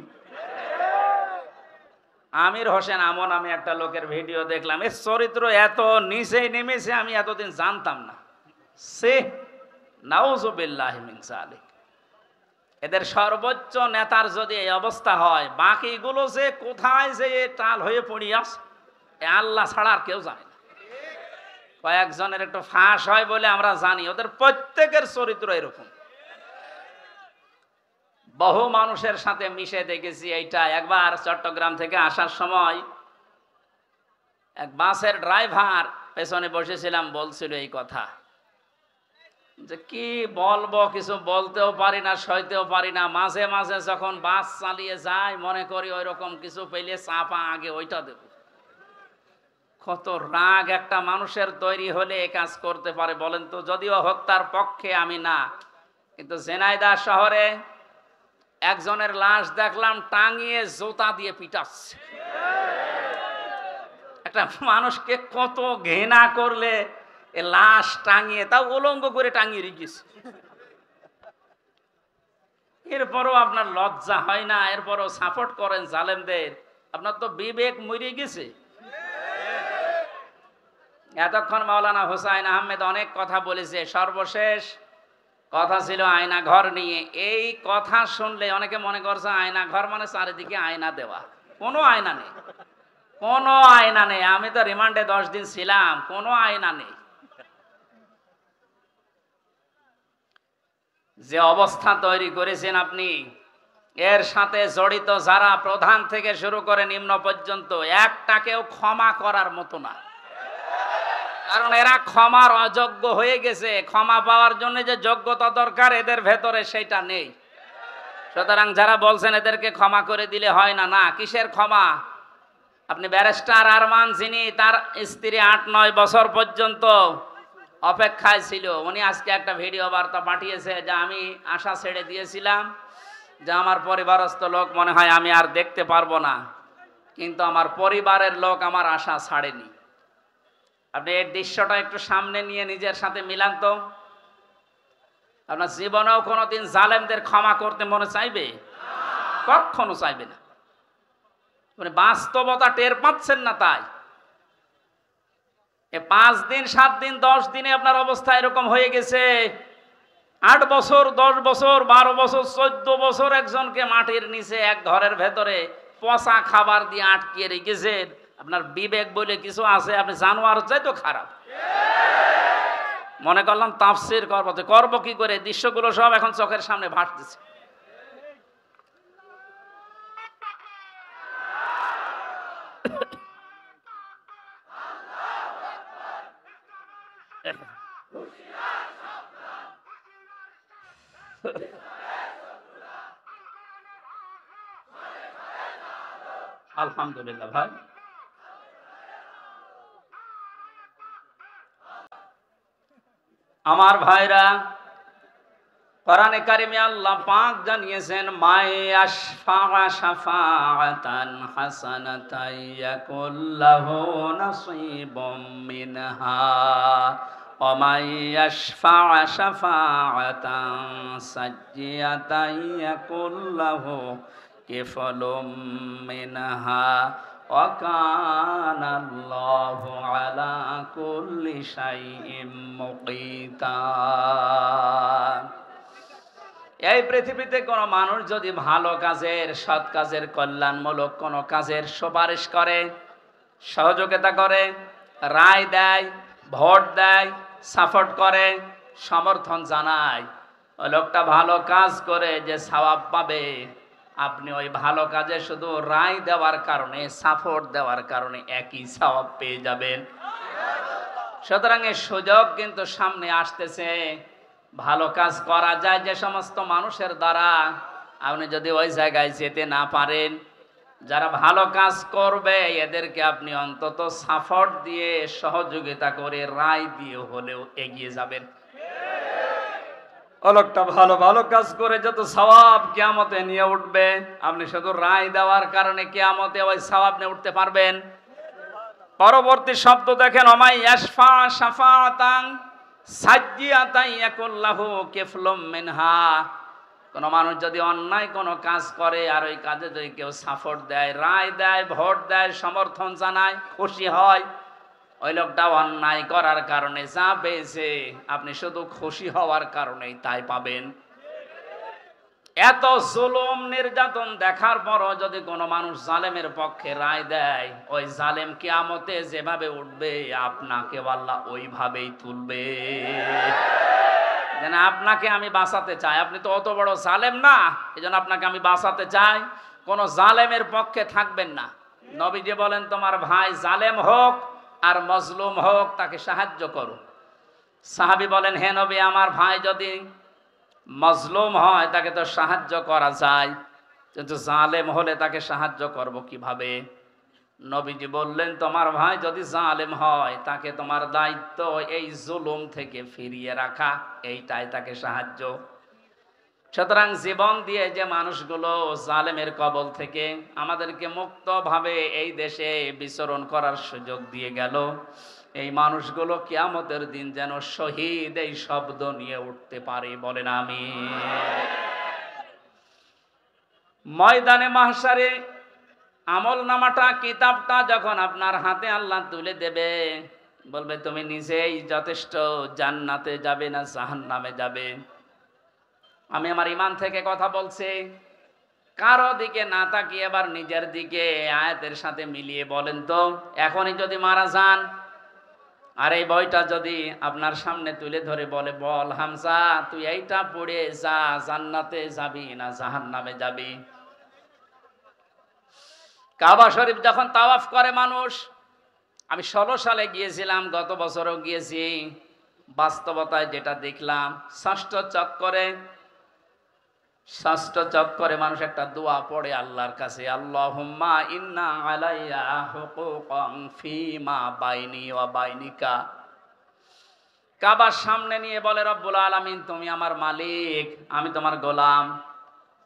আমির হোসেন আমন আমি একটা লোকের ভিডিও দেখলাম, এর চরিত্র এত নিচে নেমেছে আমি এতদিন জানতাম না। সে নাউজুবিল্লাহি মিন যালিক। এদের সর্বোচ্চ নেতার যদি এই অবস্থা হয়, বাকিগুলো যে কোথায় যে টাল হয়ে পড়িয়াছে আল্লাহ ছাড়া আর কেউ জানে না। কয়েকজনের একটু ফাঁস হয় বলে আমরা জানি, ওদের প্রত্যেকের চরিত্র এরকম। বহু মানুষের সাথে মিশে দেখেছি এইটা। একবার চট্টগ্রাম থেকে আসার সময় এক বাসের ড্রাইভার পেছনে বসেছিলাম, বলছিল এই কথা যে কি বলবো, কিছু বলতেও পারি না, সইতেও পারি না। মাঝে মাঝে যখন বাস চালিয়ে যায় মনে করি ওই রকম কিছু পেলে চাপা আগে ওইটা দেব। কত রাগ একটা মানুষের তৈরি হলে এ কাজ করতে পারে বলেন তো? যদিও হত্যার পক্ষে আমি না, কিন্তু ঝিনাইদহ শহরে একজনের লাশ দেখলাম টাঙিয়ে জুতা দিয়ে পিটাচ্ছে। একটা মানুষকে কত ঘৃণা করলে এ লাশ টাঙিয়ে, তাও উলঙ্গ করে টাঙিয়ে রেখেছে। এরপরও আপনার লজ্জা হয় না? এরপরও সাপোর্ট করেন জালেমদের। আপনার তো বিবেক মরে গেছে। এতক্ষণ মাওলানা হুসাইন আহমেদ অনেক কথা বলেছে, সর্বশেষ কথা ছিল আয়না ঘর নিয়ে। এই কথা শুনলে অনেকে মনে করছে আয়না ঘর মানে চারিদিকে আয়না দেওয়া। কোনো আয়না নেই, কোনো আয়না নেই। আমি তো রিমান্ডে 10 দিন ছিলাম, কোনো আয়না নেই। যে অবস্থা তৈরি করেছেন আপনি, এর সাথে জড়িত যারা প্রধান থেকে শুরু করে নিম্ন পর্যন্ত, একটাকেও ক্ষমা করার মতো না। কারণ এরা ক্ষমার অযোগ্য হয়ে গেছে। ক্ষমা পাওয়ার জন্য যে যোগ্যতা দরকার এদের ভেতরে সেটা নেই। সুতরাং যারা বলছেন এদেরকে ক্ষমা করে দিলে হয় না, না, কিসের ক্ষমা? আপনি ব্যারিস্টার আরমান, যিনি তার স্ত্রী 8-9 বছর পর্যন্ত অপেক্ষায় ছিল, উনি আজকে একটা ভিডিও বার্তা পাঠিয়েছে যে আমি আশা ছেড়ে দিয়েছিলাম যে আমার পরিবারস্থ লোক মনে হয় আমি আর দেখতে পারবো না, কিন্তু আমার পরিবারের লোক আমার আশা ছাড়েনি। আপনি এই দৃশ্যটা একটু সামনে নিয়ে নিজের সাথে মিলান তো। আপনার জীবনেও কোনোদিন জালেমদের ক্ষমা করতে মনে চাইবে? কখনো চাইবে না। মানে বাস্তবতা টের পাচ্ছেন না, তাই 5 দিন 7 দিন 10 দিনে আপনার অবস্থা এরকম হয়ে গেছে। 8 বছর 10 বছর 12 বছর 14 বছর একজনকে মাটির নিচে এক ঘরের ভেতরে পচা খাবার দিয়ে আটকিয়ে রেখেছেন। আপনার বিবেক বলে কিছু আছে? আপনি জানোয়ার চাই তো খারাপ। মনে করলাম তাফসীর করবো কি করে? দৃশ্যগুলো সব এখন চোখের সামনে ভাসতেছে। আলহামদুলিল্লাহ ভাই, আমার ভাইরা, কোরআনে কারিমে আল্লাহ পাক জানিয়েছেন মাই আশফা শাফাআতান হাসানাতান ইয়াকুল্লাহু নাসীবুম মিনহা ওয়া মাই আশফা শাফাআতান সাজ্জিয়াতান ইয়াকুল্লাহু কিফলুম মিনহা ওয়া কানা আল্লাহু আলা কুল্লি শাইইন মুকিতা। এই পৃথিবীতে কোনো মানুষ যদি ভালো কাজের, সৎ কাজের, কল্যাণমূলক কোনো কাজের সুপারিশ করে, সহযোগিতা করে, রায় দেয়, ভোট দেয়, সাপোর্ট করে, সমর্থন জানায়, ওই লোকটা ভালো কাজ করে যে সওয়াব পাবে, আপনি ওই ভালো কাজে শুধু রায় দেওয়ার কারণে, সাপোর্ট দেওয়ার কারণে একই সওয়াব পেয়ে যাবেন। সুতরাং এই সুযোগ কিন্তু সামনে আসতেছে। ভালো কাজ করা যায় যে সমস্ত মানুষের দ্বারা, আপনি যদি ওই জায়গায় যেতে না পারেন, যারা ভালো কাজ করবে এদেরকে আপনি অন্তত সাপোর্ট দিয়ে, সহযোগিতা করে, রায় দিয়ে হলেও এগিয়ে যাবেন। ও লোকটা ভালো ভালো কাজ করে যত সওয়াব কিয়ামতে নিয়ে উঠবে, আপনি শুধু রায় দেওয়ার কারণে কিয়ামতে ওই সওয়াব নিয়ে উঠতে পারবেন? পরবর্তী শব্দ দেখেন, ওমাই ইয়াশফা শাফাআতান সাজ্জিয়াতাই ইয়াকুল্লাহু কিফলুম মিনহা, কোন মানুষ যদি অন্যায় কোনো কাজ করে আর ওই কাজে যদি কেউ সাপোর্ট দেয়, রায় দেয়, ভোট দেয়, সমর্থন জানায়, খুশি হয়, ওই লোকটা অন্যায় করার কারণে যা পেয়েছে আপনি শুধু খুশি হওয়ার কারণেই তাই পাবেন। এত জুলুম নির্যাতন দেখার পরও যদি কোনো মানুষ জালেমের পক্ষে রায় দেয়, ওই জালেম কিয়ামতে যেভাবে উঠবে আপনাকে আল্লাহ ওইভাবেই তুলবে। যেন আপনাকে আমি বাঁচাতে চাই, আপনি তো অত বড় জালেম না, এজন্য আপনাকে আমি বাঁচাতে চাই, কোন জালেমের পক্ষে থাকবেন না। নবীজি বলেন তোমার ভাই জালেম হোক আর মজলুম হোক তাকে সাহায্য করো। সাহাবী বলেন হে নবী, আমার ভাই যদি মজলুম হয় তাকে তো সাহায্য করা যায়, কিন্তু জালেম হলে তাকে সাহায্য করব কিভাবে? নবীজি বললেন তোমার ভাই যদি জালেম হয় তাকে তোমার দায়িত্ব এই জুলুম থেকে ফিরিয়ে রাখা, এইটাই তাকে সাহায্য। সুতরাং জীবন দিয়ে যে মানুষগুলো জালেমের কবল থেকে আমাদেরকে মুক্তভাবে এই দেশে বিচরণ করার সুযোগ দিয়ে গেল, এই মানুষগুলো কিয়ামতের দিন যেন শহীদ এই শব্দ নিয়ে উঠতে পারে, বলেন আমিন। ময়দানে মাহশারে আমল নামাটা, কিতাবটা যখন আপনার হাতে আল্লাহ তুলে দেবে, বলবে তুমি নিজেই যথেষ্ট, জান্নাতে যাবে না জাহান্নামে যাবে। আমি আমার ঈমান থেকে কথা বলছি, কারো দিকে না তাকিয়ে এবার নিজের দিকে আয়াতের সাথে মিলিয়ে বলেন তো, এখনই যদি মারা যান আর এই বইটা যদি আপনার সামনে তুলে ধরে বলে বল হামজা তুই এইটা পড়ে যা, জান্নাতে যাবি না জাহান্নামে যাবি? কাবা শরীফ যখন তাওয়াফ করে মানুষ, আমি 16 সালে গিয়েছিলাম, গত বছরও গিয়েছি, বাস্তবতায় যেটা দেখলাম, ষষ্ঠ চক্করে মানুষ একটা দোয়া পড়ে আল্লাহর কাছে, আল্লাহুম্মা ইন্না আলাইয়া হুকুকান ফীমা বাইনি ওয়া বাইনিকা। কাবার সামনে নিয়ে বলে রব্বুল আলামিন তুমি আমার মালিক, আমি তোমার গোলাম,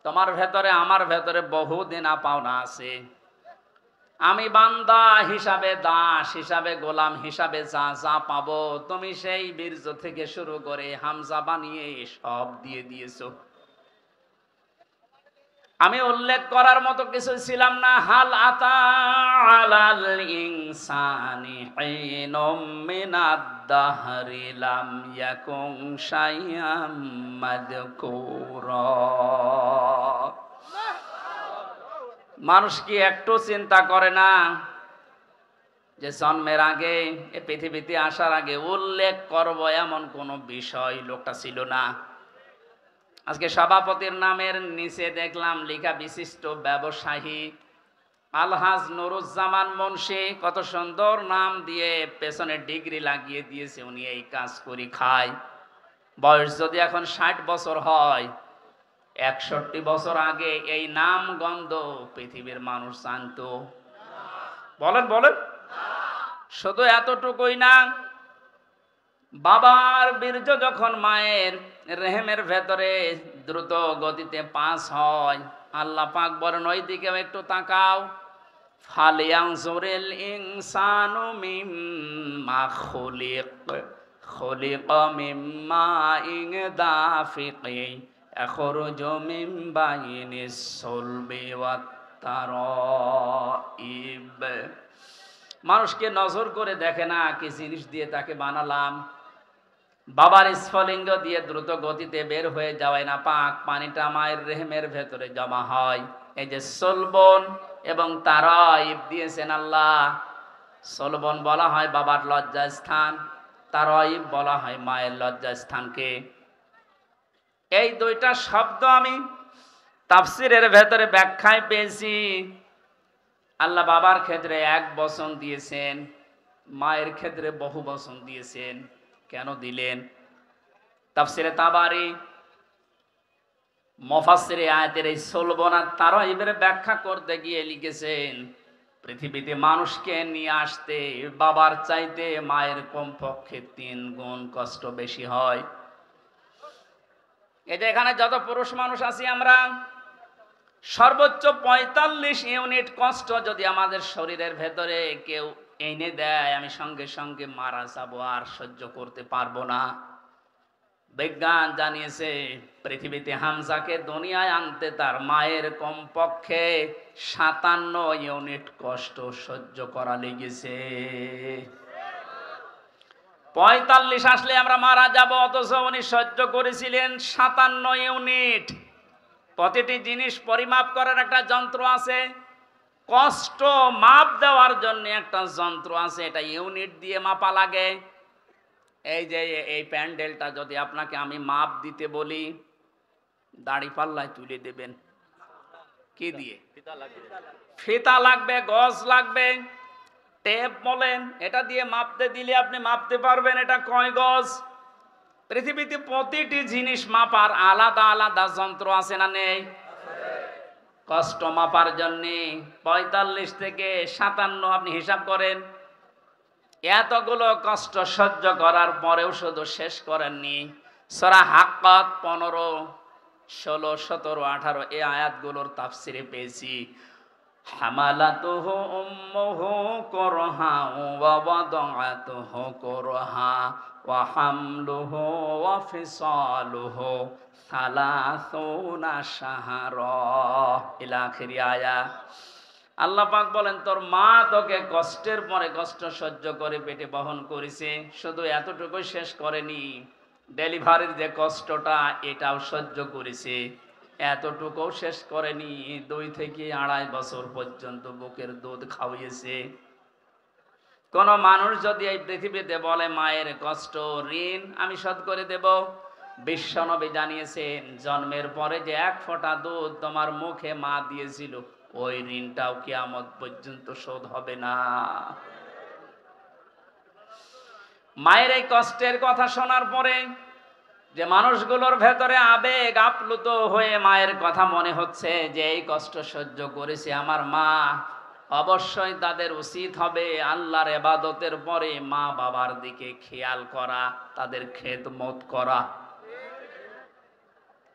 তোমার ভেতরে আমার ভেতরে বহু দেনা পাওনা আছে, আমি বান্দা হিসাবে, দাস হিসাবে, গোলাম হিসাবে যা যা পাবো তুমি সেই বীর্য থেকে শুরু করে হামজা বানিয়ে সব দিয়ে দিয়েছো। আমি উল্লেখ করার মতো কিছু ছিলাম না। হাল আতা আলাল ইনসানি হিনুম মিনাদ দাহরি লাম ইয়াকুন শাইআম মাযকুরা। মানুষ কি একটু চিন্তা করে না যে জন্মের আগে, এ পৃথিবীতে আসার আগে উল্লেখ করব এমন কোন বিষয় লোকটা ছিল না। আজকে সভাপতির নামের নিচে দেখলাম লেখা বিশিষ্ট ব্যবসায়ী আলহাজ নুরুজ্জামান মুন্সি, কত সুন্দর নাম দিয়ে পেছনে ডিগ্রি লাগিয়ে দিয়েছে, উনি এই কাজ করি খায়। বয়স যদি এখন 60 বছর হয়, 61 বছর আগে এই নাম গন্ধ পৃথিবীর মানুষ জানতো? বলেন বলেন। শুধু এতটুকুই না, বাবার বীর্য যখন মায়ের রেহেমের ভেতরে দ্রুত গতিতে পাস হয়, আল্লাহ পাক বলেন ওই দিকেও একটু তাকাও, ফালিয়ানজুরিল ইনসানু মিম্মা খুলিকা মিম্মা ইন দাফিকি ইয়াখরুজু মিন বাইনিস সুলবি ওয়াত তারাইব। মানুষকে নজর করে দেখে না কি জিনিস দিয়ে তাকে বানালাম। বাবার স্ফলিঙ্গ দিয়ে দ্রুত গতিতে বের হয়ে যাওয়ায় না পাক পানিটা মায়ের রেহেমের ভেতরে জমা হয়। এই যে সলবন এবং তারাইব দিয়েছেন আল্লাহ। সলবন বলা হয় বাবার লজ্জাস্থান, তারাইব বলা হয় মায়ের লজ্জাস্থানকে। এই দুইটা শব্দ আমি তাফসিরের ভেতরে ব্যাখ্যায় পেয়েছি। আল্লাহ বাবার ক্ষেত্রে 1 বচন দিয়েছেন, মায়ের ক্ষেত্রে বহু বচন দিয়েছেন। কেন দিলেন? তাফসিরে তাবারি মুফাসসিরে আয়াতের এই সলবন আর তারাইবের ব্যাখ্যা করতে গিয়ে লিখেছেন, পৃথিবীতে মানুষকে নিয়ে আসতে বাবার চাইতে মায়ের কমপক্ষে 3 গুণ কষ্ট বেশি হয়। এই যে এখানে যত পুরুষ মানুষ আছি আমরা, সর্বোচ্চ 45 ইউনিট কষ্ট যদি আমাদের শরীরের ভেতরে কেউ এনে দেয়, আমি সঙ্গে সঙ্গে মারা যাব, আর সহ্য করতে পারবো না। বিজ্ঞান জানিয়েছে পৃথিবীতে হামজাকে দুনিয়ায় আনতে তার মায়ের কমপক্ষে 57 ইউনিট কষ্ট সহ্য করা লেগেছে। 45 আসলে আমরা মারা যাব, অথচ উনি সহ্য করেছিলেন 57 ইউনিট। প্রতিটি জিনিস পরিমাপ করার একটা যন্ত্র আছে, কষ্ট মাপ দেওয়ার জন্য একটা যন্ত্র আছে, এটা ইউনিট দিয়ে মাপা লাগে। এই যে এই প্যান্ডেলটা যদি আপনাকে আমি মাপ দিতে বলি, দাড়ি পাল্লায় তুলে দেবেন কি দিয়ে? ফিতা লাগবে, গজ লাগবে, টেপ বলেন, এটা দিয়ে মাপতে দিলে আপনি মাপতে পারবেন এটা কয় গজ। পৃথিবীতে প্রতিটি জিনিস মাপার আলাদা আলাদা যন্ত্র আছে না নেই? কষ্ট মাপার জন্য 45 থেকে 57 আপনি হিসাব করেন। এতগুলো কষ্ট সহ্য করার পরেও শুধু শেষ করেননি। সূরা হাক্কাত 15, 16, 17, 18 এই আয়াতগুলোর তাফসিরে পেয়েছি হামালাতুহু উম্মুহু কুরহা ওয়া ওয়াদাআতুহু কুরহা ওয়া হামলুহু ওয়া ফিসালুহু 30 শাহরা ইলা আখিরি আয়া। আল্লাহ পাক বলেন তোর মা তোকে কষ্টের পরে কষ্ট সহ্য করে পেটে বহন করেছে, শুধু এতটুকু শেষ করেনি, ডেলিভারির যে কষ্টটা এটাও সহ্য করেছে, এতটুকুও শেষ করেনি, 2 থেকে 2.5 বছর পর্যন্ত বুকের দুধ খাওয়িয়েছে। কোন মানুষ যদি এই পৃথিবীতে বলে মায়ের কষ্ট ঋণ আমি শোধ করে দেব, বিশ্বনবী জানিয়েছেন জন্মের পরে যে 1 ফোঁটা দুধ তোমার মুখে মা দিয়েছিল ওই ঋণটাও কিয়ামত পর্যন্ত শোধ হবে না। মায়ের এই কষ্টের কথা শোনার পরে যে মানুষগুলোর ভেতরে আবেগ আপ্লুত হয়ে মায়ের কথা মনে হচ্ছে যে এই কষ্ট সহ্য করেছে আমার মা, অবশ্যই তাদের উচিত হবে আল্লাহর ইবাদতের পরে মা বাবার দিকে খেয়াল করা, তাদের খেদমত করা।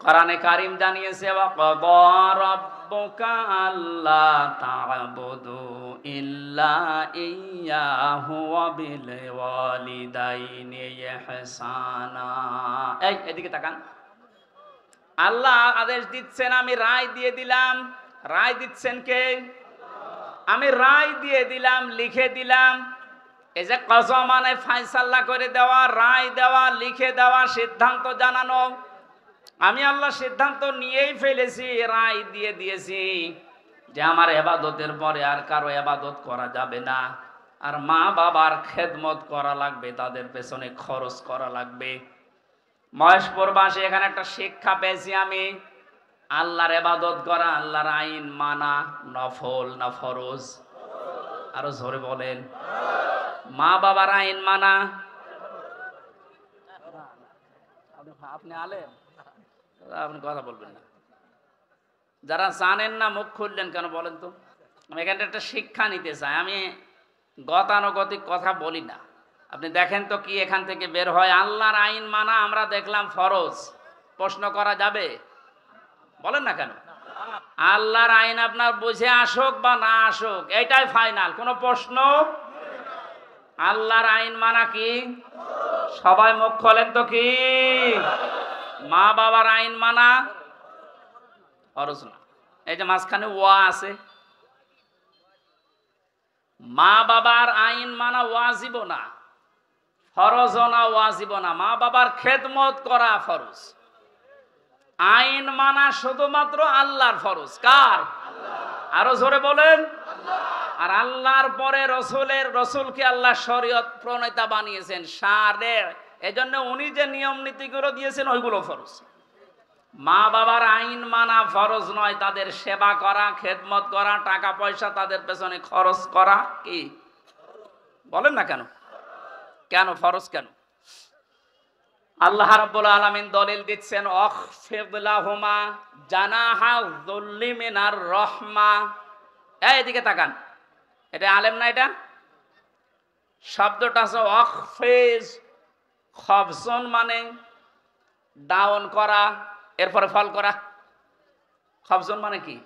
কোরআনে কারীম জানিয়েছে ওয়াকাদা রাব্বুকা আল্লা তা'বুদু ইল্লা ইয়্যাহু ওয়া বিল ওয়ালিদাইনি ইহসানা। এই এদিকে তাকান, আল্লাহ আদেশ দিচ্ছেন, আমি রায় দিয়ে দিলাম। রায় দিচ্ছেন কে? আমি রায় দিয়ে দিলাম, লিখে দিলাম। এই যে কযা মানে ফয়সালা করে দেওয়া, রায় দেওয়া, লিখে দেওয়া, সিদ্ধান্ত জানানো। আমি আল্লাহ সিদ্ধান্ত নিয়েই ফেলেছি, রায় দিয়ে দিয়েছি যে আমার ইবাদতের পরে আর কারো ইবাদত করা যাবে না, আর মা বাবার খেদমত করা লাগবে, তাদের পেছনে খরচ করা লাগবে। মহেশপুর বাসী এখানে একটা শিক্ষা পেয়েছি আমি, আল্লাহর ইবাদত করা, আল্লাহর আইন মানা নফল না ফরজ? আরো জোরে বলেন। মা বাবার আইন মানা, আপনি আলেম, আপনি কথা বলবেন না। যারা জানেন না মুখ খুললেন কেন বলেন তো? আমি এখানে একটা শিক্ষা নিতে চাই, আমি গতানুগতিক কথা বলি না। আপনি দেখেন তো কি এখান থেকে বের হয়। আল্লাহর আইন মানা আমরা দেখলাম ফরজ, প্রশ্ন করা যাবে? বলেন না কেন? আল্লাহর আইন আপনার বুঝে আসুক বা না আসুক এটাই ফাইনাল, কোনো প্রশ্ন। আল্লাহর আইন মানা কি? সবাই মুখ খোলেন তো কি? মা বাবার আইন মানা ফরজ না। এই যে মাঝখানে ওয়া আছে, মা বাবার আইন মানা ওয়াজিব না, ফরজ না, ওয়াজিব না। মা বাবার খেদমত করা ফরজ, আইন মানা শুধুমাত্র আল্লাহর ফরজ। কার? আরো জোরে বলেন। আর আল্লাহর পরে রসুলকে আল্লাহ শরীয়ত প্রণেতা বানিয়েছেন, শারে, এজন্য উনি যে নিয়ম নীতিগুলো দিয়েছেন ওইগুলো ফরজ। মা বাবার আইন মানা ফরজ নয়, তাদের সেবা করা, খেদমত করা, টাকা পয়সা তাদের পেছনে খরচ করা কি? বলেন না কেন? কেন ফরজ কেন? আল্লাহ রাব্বুল আলামিন দলিল দিচ্ছেন আখফিদ লাহুমা জানাহা যুল্লি মিনার রাহমা। এইদিকে তাকান, এটা আলেম না, এটা শব্দটা আছে আখফিজ, খফজন মানে ডাউন করা, এরপরে ফল করা। খফজন মানে কি?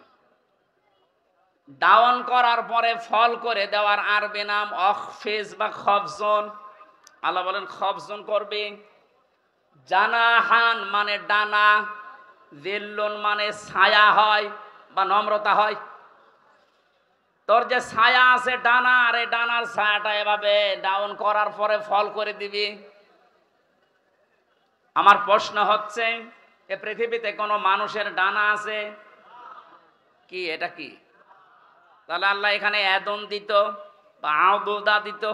ডাউন করার পরে ফল করে দেওয়ার আরবি নাম আখফিজ বা খফজন। আল্লাহ বলেন খফজন করবে, জানাহান মানে ডানা, জিল্লুন মানে ছায়া হয় বা নম্রতা হয়। তোর যে ছায়া আছে ডানা, আর এই ডানার ছায়াটা এভাবে ডাউন করার পরে ফল করে দিবি। আমার প্রশ্ন হচ্ছে, এ পৃথিবীতে কোনো মানুষের ডানা আছে কি? এটা কি? তাহলে আল্লাহ এখানে এদন দিত বা আউদা দিত,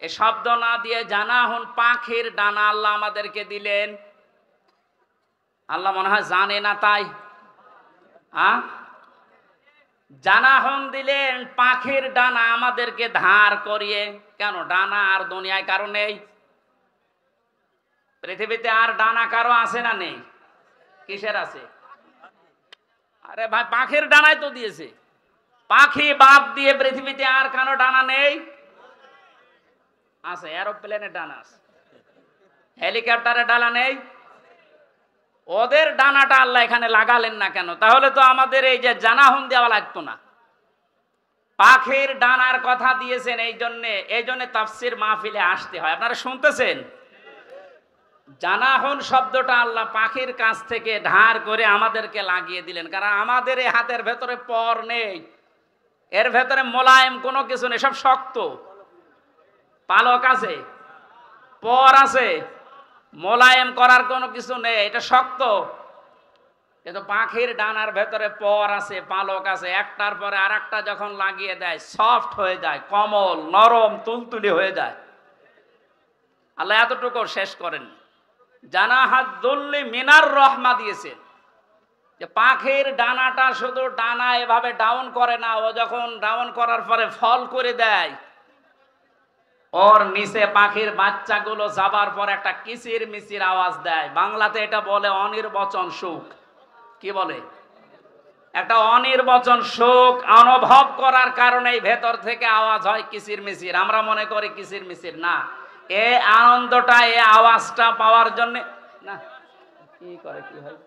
এ শব্দ না দিয়ে জানাহুন পাখির ডানা আল্লাহ আমাদেরকে দিলেন। আল্লাহ মনে হয় জানে না তাই। জানাহুন দিলেন পাখির ডানা আমাদেরকে ধার করিয়ে। কেন? ডানা আর দুনিয়ায় কারো নেই? পৃথিবীতে আর ডানা কারো আছে না নেই? কিসের আছে? আরে ভাই, পাখির ডানাই তো দিয়েছে। পাখি বাদ দিয়ে পৃথিবীতে আর কারো ডানা নেই? আছে, এরোপ্লেনের ডানা আছে, হেলিকপ্টারের ডানা নেই? ওদের ডানাটা আল্লাহ এখানে লাগালেন না কেন? তাহলে তো আমাদের এই যে জানাহুন দেওয়া লাগতো না। পাখির ডানার কথা দিয়েছেন এই জন্যে তাফসির মাহফিলে আসতে হয়। আপনারা শুনতেছেন? জানাহুন শব্দটা আল্লাহ পাখির কাছ থেকে ধার করে আমাদেরকে লাগিয়ে দিলেন, কারণ আমাদের এই হাতের ভেতরে পর নেই, এর ভেতরে মোলায়েম কোনো কিছু নেই, সব শক্ত। পালক আছে, পর আছে, মোলায়েম করার কোনো কিছু নেই, এটা শক্ত। কিন্তু পাখির ডানার ভেতরে পর আছে, পালক আছে, একটার পরে আর একটা যখন লাগিয়ে দেয় সফট হয়ে যায়, কোমল নরম তুলতুলি হয়ে যায়। আল্লাহ এতটুকু শেষ করেন, জানাহাদ্দুল্লি মিনার রহমা দিয়েছেন। যে পাখির ডানাটা শুধু ডানা এভাবে ডাউন করে না, ও যখন ডাউন করার পরে ফল করে দেয়, ওর নিচে পাখির বাচ্চাগুলো যাবার পর একটা কিচির মিচির আওয়াজ দেয়। বাংলাতে এটা বলে অনির্বচন সুখ। কি বলে? একটা অনির্বচন সুখ অনুভব করার কারণে ভেতর থেকে আওয়াজ হয় কিচির মিচির। আমরা মনে করি কিচির মিচির না, এ আনন্দটা, এ আওয়াজটা পাওয়ার জন্য না। কি করে, কি হয়?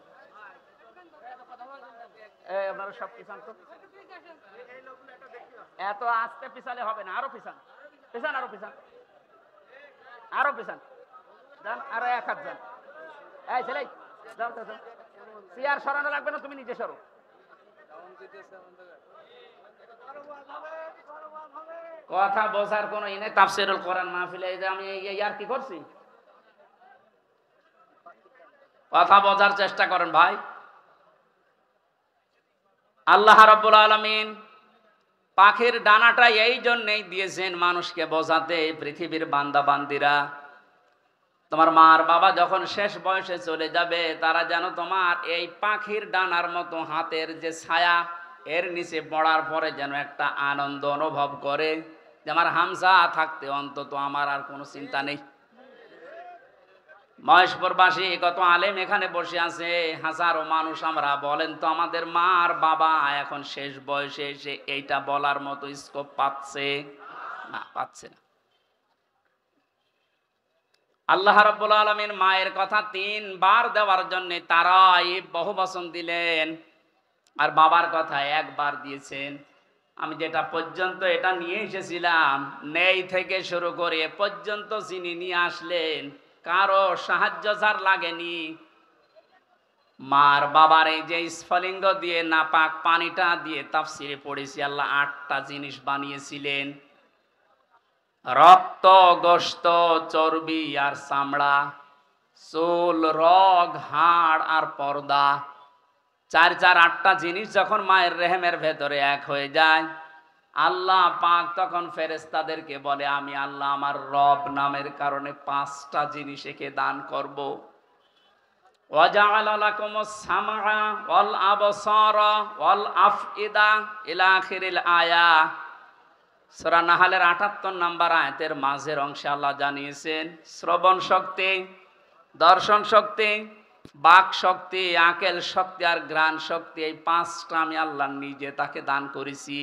আপনারা সব পিছান তো, এত আস্তে পিছালে হবে না, আরো পিছান, পিছান, আরো পিছান, আরো পিছান, যান, আরো এক হাত যান। এই ছেলে, যাও তো, চেয়ার সরানো লাগবে না, তুমি নিজে সরো। কথা বোঝার কোন ইনে তাফসিরুল কোরআন মাহফিলে এই যে আমি আর কি করছি, কথা বোঝার চেষ্টা করেন ভাই। আল্লাহ রাব্বুল আলামিন পাখির ডানাটা এই জন্যই দিয়েছেন মানুষকে বোঝাতে। পৃথিবীর বান্দা বান্দিরা, তোমার মার বাবা যখন শেষ বয়সে চলে যাবে, তারা যেন তোমার এই পাখির ডানার মতো হাতের যে ছায়া, এর নিচে পড়ার পরে যেন একটা আনন্দ অনুভব করে যে আমার হামজা থাকতে অন্তত আমার আর কোনো চিন্তা নেই। মহেশপুরবাসী কত আলেম এখানে বসে আছে, হাজারো মানুষ আমরা, বলেন তো আমাদের মা আর বাবা এখন শেষ বয়সে এসে এইটা বলার মতো স্কোপ পাচ্ছে না? পাচ্ছে না। আল্লাহ রাব্বুল আলামিন মায়ের কথা 3 বার দেওয়ার জন্য তারাই বহুবচন দিলেন, আর বাবার কথা 1 বার দিয়েছেন। আমি যেটা পর্যন্ত এটা নিয়ে এসেছিলাম, নেই থেকে শুরু করে এ পর্যন্ত যিনি নিয়ে আসলেন, কারো সাহায্য যার লাগেনি। মার বাবার এই যে স্ফলিঙ্গ দিয়ে নাপাক পানিটা দিয়ে তাফসিরে পড়েছি, আল্লাহ 8টা জিনিস বানিয়েছিলেন: রক্ত, গোশত, চর্বি আর চামড়া, চুল, রগ, হাড় আর পর্দা। 8টা জিনিস যখন মায়ের রেহেমের ভেতরে এক হয়ে যায়, আল্লাহ পাক তখন ফেরেশতাদেরকে বলে, আমি আল্লাহ আমার রব নামের কারণে 5টা জিনিস একে দান করব। ওয়াজআলা লাকুমুস সামআ ওয়াল আবসারা ওয়াল আফইদা ইলা আখিরিল আয়া। সূরা নাহলের 78 নম্বর আয়াতের মাঝের অংশে আল্লাহ জানিয়েছেন, শ্রবণ শক্তি, দর্শন শক্তি, বাক শক্তি, আকেল শক্তি আর ঘ্রাণ শক্তি, এই 5টা আমি আল্লাহ নিজে তাকে দান করেছি।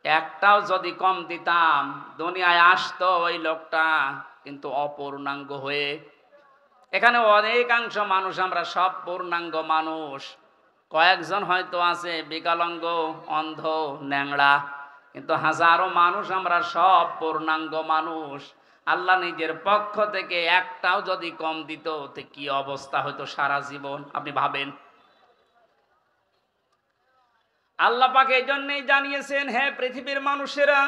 একটাও যদি কম দিতাম, দুনিয়ায় আসতো ওই লোকটা কিন্তু অপূর্ণাঙ্গ হয়ে। এখানে অনেকাংশ মানুষ আমরা সব পূর্ণাঙ্গ মানুষ, কয়েকজন হয়তো আছে বিকলাঙ্গ, অন্ধ, ন্যাংড়া, কিন্তু হাজারো মানুষ আমরা সব পূর্ণাঙ্গ মানুষ। আল্লাহ নিজের পক্ষ থেকে একটাও যদি কম দিত তো কি অবস্থা হতো সারা জীবন আপনি ভাবেন। আল্লাহ পাক এই জন্যই জানিয়েছেন, হে পৃথিবীর মানুষেরা,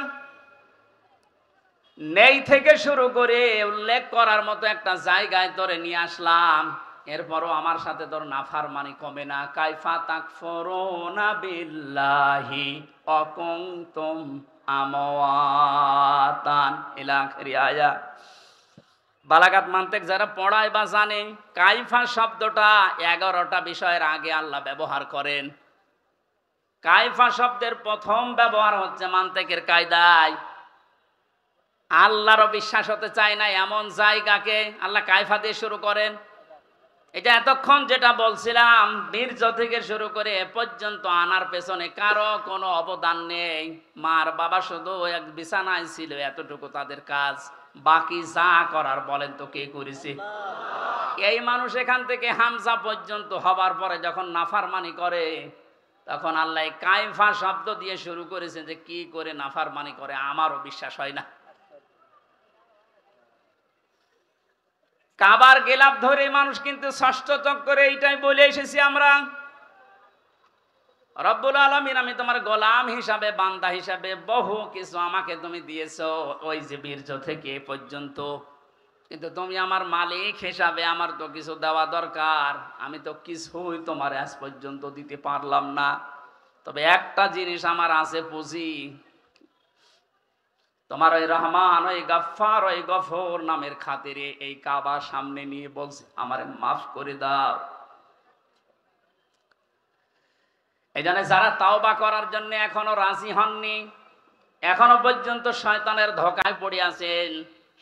নেই থেকে শুরু করে উল্লেখ করার মতো একটা জায়গায় তোরে নিয়ে আসলাম, এরপরও আমার সাথে তোর নাফরমানি কমে না। কাইফা তাকফুরুনা বিল্লাহি ওয়া কুনতুম আমওয়াতান ইলা আখিরি আয়াত। বালাগাত মান্তিক যারা পড়ায় বা জানে, কাইফা শব্দটা 11টা বিষয়ের আগে আল্লাহ ব্যবহার করেন। কাইফা শব্দের প্রথম ব্যবহার হচ্ছে মান্তিকের কায়দায়। আল্লাহরও বিশ্বাস হতে চায় না এমন জায়গাকে আল্লাহ কাইফা দিয়ে শুরু করেন। এটা এতক্ষণ যেটা বলছিলাম, বীর্য থেকে শুরু করে এ পর্যন্ত আনার পেছনে কারো কোনো অবদান নেই। মার বাবা শুধু এক বিছানায় ছিল, এতটুকু তাদের কাজ। বাকি যা করার বলেন তো কে করেছে? এই মানুষ এখান থেকে হামজা পর্যন্ত হবার পরে যখন নাফরমানি করে, তখন আল্লাহ কাইফা শব্দ দিয়ে শুরু করেছে যে কি করে নাফরমানি করে আমারও বিশ্বাস হয় না। কাবার গেলাপ ধরে মানুষ কিন্তু ষষ্ঠ চক্করে এইটাই বলে এসেছি আমরা, রব্বুল আলামিন আমি তোমার গোলাম হিসাবে, বান্দা হিসাবে বহু কিছু আমাকে তুমি দিয়েছো, ওই যে বীর্য থেকে এ পর্যন্ত, কিন্তু তুমি আমার মালিক হিসাবে আমার তো কিছু দেওয়া দরকার। আমি তো কিছুই তোমার আজ পর্যন্ত দিতে পারলাম না। তবে একটা জিনিস আমার আছে পুঁজি, তোমার ওই রহমান, ওই গফফার, ওই গফর নামের খাতিরে এই কাবা সামনে নিয়ে বলছে আমারে মাফ করে দাও। এই জন্য যারা তাওবা করার জন্য এখনো রাজি হননি, এখনো পর্যন্ত শয়তানের ধোঁকায় পড়ে আছেন,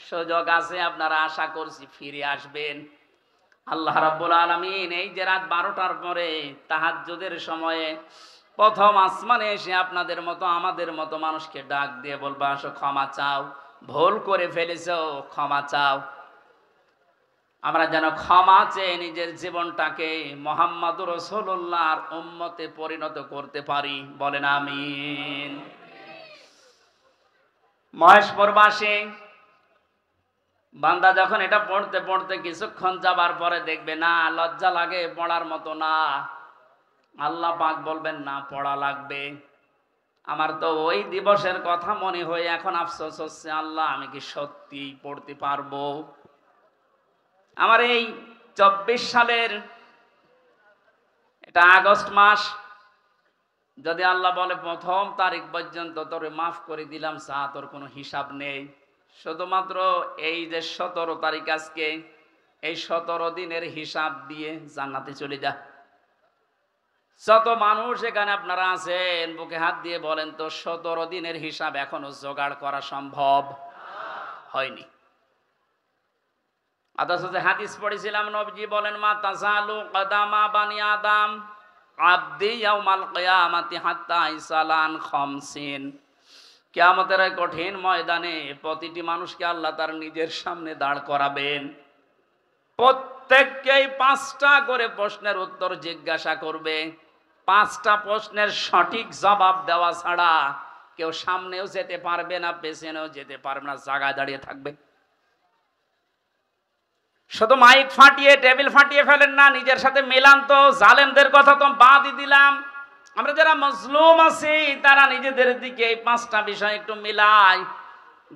সুযোগ আছে, আপনারা আশা করছি ফিরে আসবেন। আল্লাহ রাব্বুল আলামিন এই যে রাত 12টার পরে তাহাজ্জুদের সময়ে প্রথম আসমানে এসে আপনাদের মতো আমাদের মতো মানুষকে ডাক দিয়ে বলবা, আসো ক্ষমা চাও, ভুল করে ফেলেছো, ক্ষমা চাও। আমরা যেন ক্ষমা চেয়ে নিজের জীবনটাকে মুহাম্মদুর রাসূলুল্লাহর উম্মতে পরিণত করতে পারি, বলেন আমিন। মহেশপুরবাসী বান্দা যখন এটা পড়তে পড়তে কিছুক্ষণ যাবার পরে দেখবে না লজ্জা লাগে, পড়ার মতো না, আল্লাহ পাক বলবেন না পড়া লাগবে। আমার তো ওই দিবসের কথা মনে হয়ে এখন আফসোস হচ্ছে, আল্লাহ আমি কি সত্যি পড়তে পারবো? আমার এই 24 সালের এটা আগস্ট মাস, যদি আল্লাহ বলে প্রথম তারিখ পর্যন্ত তোরে মাফ করে দিলাম, চা তোর কোনো হিসাব নেই, শুধুমাত্র এই যে 17 তারিখ আজকে, এই 17 দিনের হিসাব দিয়ে জান্নাতে চলে যা। যত মানুষ এখানে আপনারা আছেন বুকে হাত দিয়ে বলেন তো 17 দিনের হিসাব এখনো জোগাড় করা সম্ভব হয়নি। অথচ যে হাদিস পড়েছিলাম, নবীজি বলেন মা তাজালু কদামা বানি আদম আবদি ইয়াউমাল কিয়ামাতি হাত্তা ইসালান খামসিন। কিয়ামতের এই কঠিন ময়দানে প্রতিটি মানুষকে আল্লাহ তার নিজের সামনে দাঁড় করাবেন। প্রত্যেককেই 5টা করে প্রশ্নের উত্তর জিজ্ঞাসা করবে। 5টা প্রশ্নের সঠিক জবাব দেওয়া ছাড়া কেউ সামনেও যেতে পারবে না, পেছনেও যেতে পারবে না, জায়গায় দাঁড়িয়ে থাকবে। শুধু মাইক ফাটিয়ে টেবিল ফাটিয়ে ফেলেন না, নিজের সাথে মেলান তো। জালেমদের কথা তো বাদই দিলাম, আমরা যারা মজলুম আছি তারা নিজেদের দিকে এই 5টা বিষয় একটু মিলাই।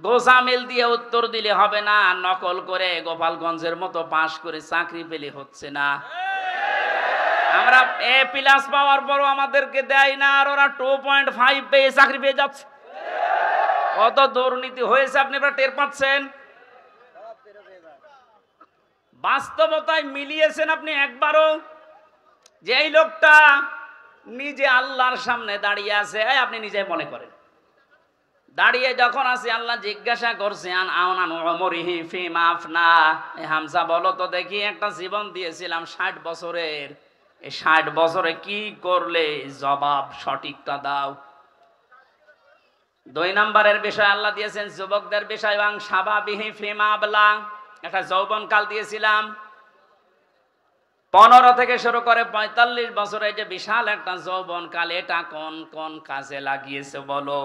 গোজামিল দিয়ে উত্তর দিলে হবে না, নকল করে গোপালগঞ্জের মতো পাশ করে চাকরি পেলে হচ্ছে না। আমরা A+ পাওয়ার পরও আমাদেরকে দেয় না, আর ওরা 2.5 পেয়ে চাকরি পেয়ে যাচ্ছে। কত দুর্নীতি হয়েছে আপনি টের পাচ্ছেন। বাস্তবতায় মিলিয়েছেন আপনি একবারও যে এই লোকটা নিজে আল্লাহর সামনে দাঁড়িয়ে আছে? আপনি নিজে মনে করেন দাঁড়িয়ে যখন আছে, আল্লাহ জিজ্ঞাসা করছেন হামজা বলো তো দেখি, একটা জীবন দিয়েছিলাম 60 বছরের, এই 60 বছরে কি করলে, জবাব সঠিকটা দাও। 2 নম্বরের বিষয় আল্লাহ দিয়েছেন যুবকদের বিষয়, এবং সাবাবিহি ফিমা আবলা, একটা যৌবনকাল দিয়েছিলাম। 15 থেকে শুরু করে 45 বছরে যে বিশাল একটা যৌবনকাল, এটা কোন কোন কাজে লাগিয়েছে বলো?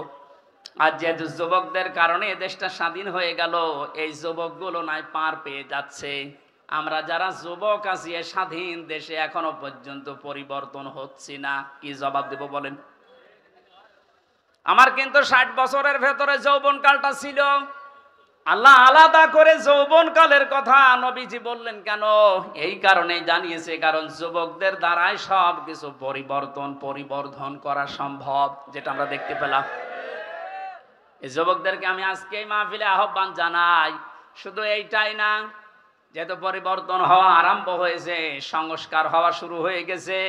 আর যেহেতু যুবকদের কারণে দেশটা স্বাধীন হয়ে গেল, এই যুবকগুলো নাই পার পেয়ে যাচ্ছে। আমরা যারা যুবক আছি এই স্বাধীন দেশে এখনো পর্যন্ত পরিবর্তন হচ্ছে না। কি জবাব দেব বলেন? আমার কিন্তু 60 বছরের ভেতরে যৌবনকালটা ছিল। আল্লাহ আলাদা করে যৌবনকালের কথা নবীজি বললেন কেন? এই কারণেই জানিয়েছে, কারণ যুবকদের দ্বারাই সব কিছু পরিবর্ধন করা সম্ভব, যেটা আমরা দেখতে পেলাম। এই যুবকদেরকে আমি আজকে এই মাহফিলে আহ্বান জানাই। শুধু এইটাই না, যেহেতু পরিবর্তন হওয়া আরম্ভ হয়েছে, সংস্কার হওয়া শুরু হয়ে গেছে,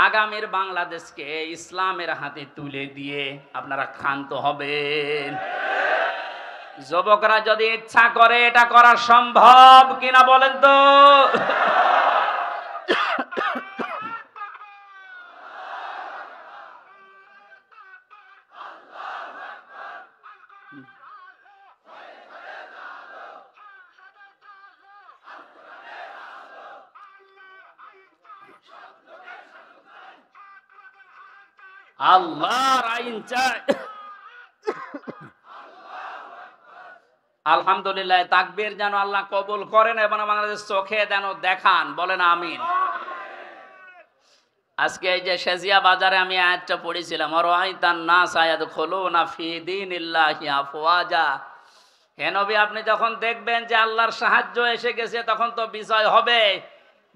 আগামীর বাংলাদেশকে ইসলামের হাতে তুলে দিয়ে আপনারা ক্ষান্ত হবেন। যুবকরা যদি ইচ্ছা করে এটা করা সম্ভব কিনা বলেন তো? আল্লাহর আইন চাই। আলহামদুলিল্লাহ, তাকবীর যেন আল্লাহ কবুল করেন এবং বাংলাদেশ চোখে যেন দেখান। বলেন আমিন। আজকে এই যে শেজিয়া বাজারে আমি আয়াতটা পড়েছিলাম, আরাইতান নাস ইয়াদখুলুনা ফি দীনিল্লাহি আফওয়াজা। হে নবী, আপনি যখন দেখবেন যে আল্লাহর সাহায্য এসে গেছে, তখন তো বিজয় হবে।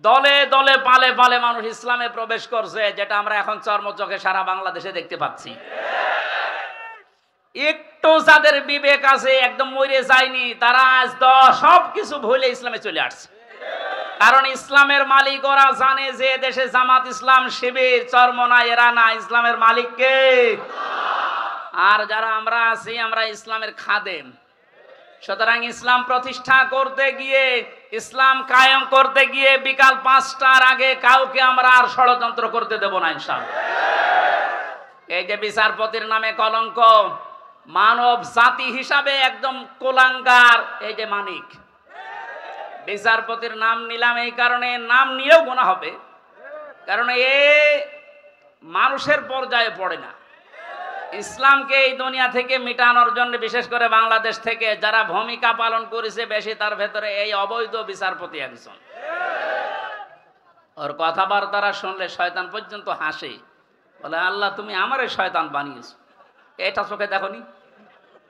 দলে দলে পালে পালে মানুষ ইসলামে প্রবেশ করছে, যেটা আমরা এখন চর্মচোখে সারা বাংলাদেশে দেখতে পাচ্ছি। একটু যাদের বিবেক আছে, একদম মরে যায়নি, তারা আজ সব কিছু ভুলে ইসলামে চলে আসছে। কারণ ইসলামের মালিক ওরা জানে যে দেশে জামাত ইসলাম শিবির চরমনা এরা না, ইসলামের মালিক কে? আর যারা আমরা আছি, আমরা ইসলামের খাদেম। সুতরাং ইসলাম প্রতিষ্ঠা করতে গিয়ে, ইসলাম কায়েম করতে গিয়ে বিকাল 5টার আগে কাউকে আমরা আর ষড়যন্ত্র করতে দেব না ইনশাআল্লাহ। এই যে বিচারপতির নামে কলঙ্ক, মানব জাতি হিসাবে একদম কোলাঙ্গার এই যে মানিক। বিচারপতির নাম নিলাম এই কারণে, নাম নিয়েও গুনাহ হবে, কারণ এ মানুষের পর্যায়ে পড়ে না। ইসলামকে এই দুনিয়া থেকে মিটানোর জন্য, বিশেষ করে বাংলাদেশ থেকে যারা ভূমিকা পালন করেছে বেশি, তার ভেতরে এই অবৈধ বিচারপতি একজন। ওর কথাবার্তারা শুনলে শয়তান পর্যন্ত হাসে, বলে আল্লাহ তুমি আমারে শয়তান বানিয়েছো। এটা চোখে দেখনি?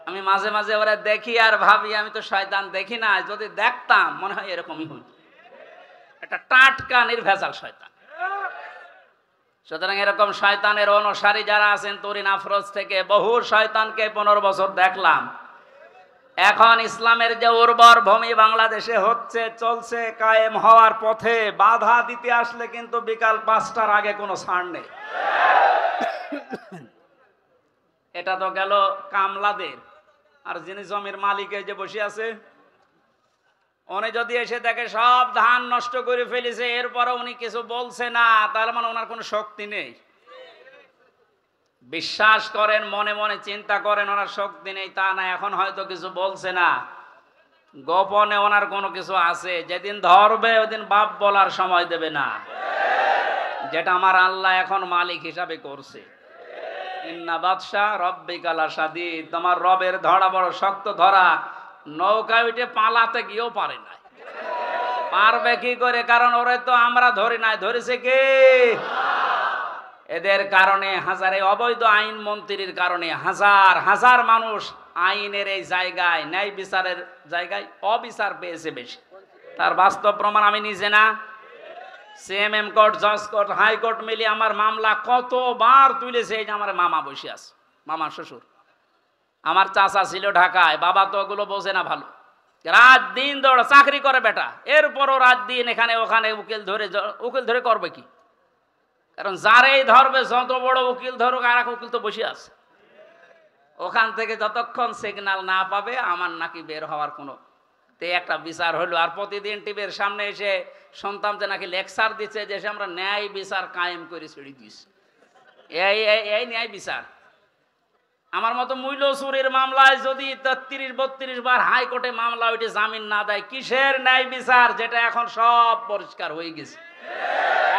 আমি মাঝে মাঝে ওরা দেখি আর ভাবি আমি তো শয়তান দেখি না, যদি দেখতাম মনে হয় এরকমই হইত। একটা টাটকা নির্ভেজাল শয়তান। সুতরাং এরকম শয়তানের অনুসারী যারা আছেন, তরিন আফরোজ থেকে বহু শয়তানকে 15 বছর দেখলাম। এখন ইসলামের যে উর্বর ভূমি বাংলাদেশে হচ্ছে, চলছে, কায়েম হওয়ার পথে, বাধা দিতে আসলে কিন্তু বিকাল 5টার আগে কোনো ছাড় নেই। এটা তো গেল কামলাদের। আর যিনি জমির মালিক যে বসে আছে, উনি যদি এসে দেখে সব ধান নষ্ট করে ফেলেছে, এরপরে উনি কিছু বলছে না, তার মানে ওনার কোনো শক্তি নেই। বিশ্বাস করেন, মনে মনে চিন্তা করেন ওনার শক্তি নেই তা না, এখন হয়তো কিছু বলছে না, গোপনে ওনার কোনো কিছু আছে। যেদিন ধরবে ওদিন বাপ বলার সময় দেবে না, যেটা আমার আল্লাহ এখন মালিক হিসাবে করছে। ইন্না বাদশা রব্বিকা লাশাদীদ, তোমার রবের ধরা বড় শক্ত ধরা। নৌকায় উঠে পালাতে গিয়েও পারে না। পারবে কি করে? কারণ ওরে তো আমরা ধরি নাই, ধরেছে কে? এদের কারণে হাজারে অবৈধ আইন মন্ত্রীর কারণে হাজার হাজার মানুষ আইনের এই জায়গায়, ন্যায় বিচারের জায়গায় অবিচার পেয়েছে বেশি। তার বাস্তব প্রমাণ আমি নিজে না, সিএমএম কোর্ট, জজ কোর্ট, হাইকোর্ট মিলিয়ে আমার মামলা কতবার তুলেছে। এই যে আমার মামা বসে আছে, মামা শ্বশুর, আমার চাচা ছিল ঢাকায়, বাবা তো ওগুলো বোঝে না ভালো, রাত দিন দৌড় চাকরি করে বেটা, এরপরও রাত দিন এখানে ওখানে উকিল ধরে করবে কি? কারণ যারেই ধরবে, যত বড় উকিল ধরুক, আর এক উকিল তো বসে আছে ওখান থেকে, যতক্ষণ সিগন্যাল না পাবে আমার নাকি বের হওয়ার কোনো একটা বিচার হলো। আর প্রতিদিন টিভির সামনে এসে শুনতাম যে নাকি লেকচার দিচ্ছে, যে আমরা ন্যায় বিচার কায়েম করে ছেড়ে দিয়েছি। এই ন্যায় বিচার। আমার মতো মূল্য চুরির মামলায় যদি 33-32 বার হাইকোর্টে মামলা ওইটা জামিন না দেয়, কিসের ন্যায় বিচার? যেটা এখন সব পরিষ্কার হয়ে গেছে।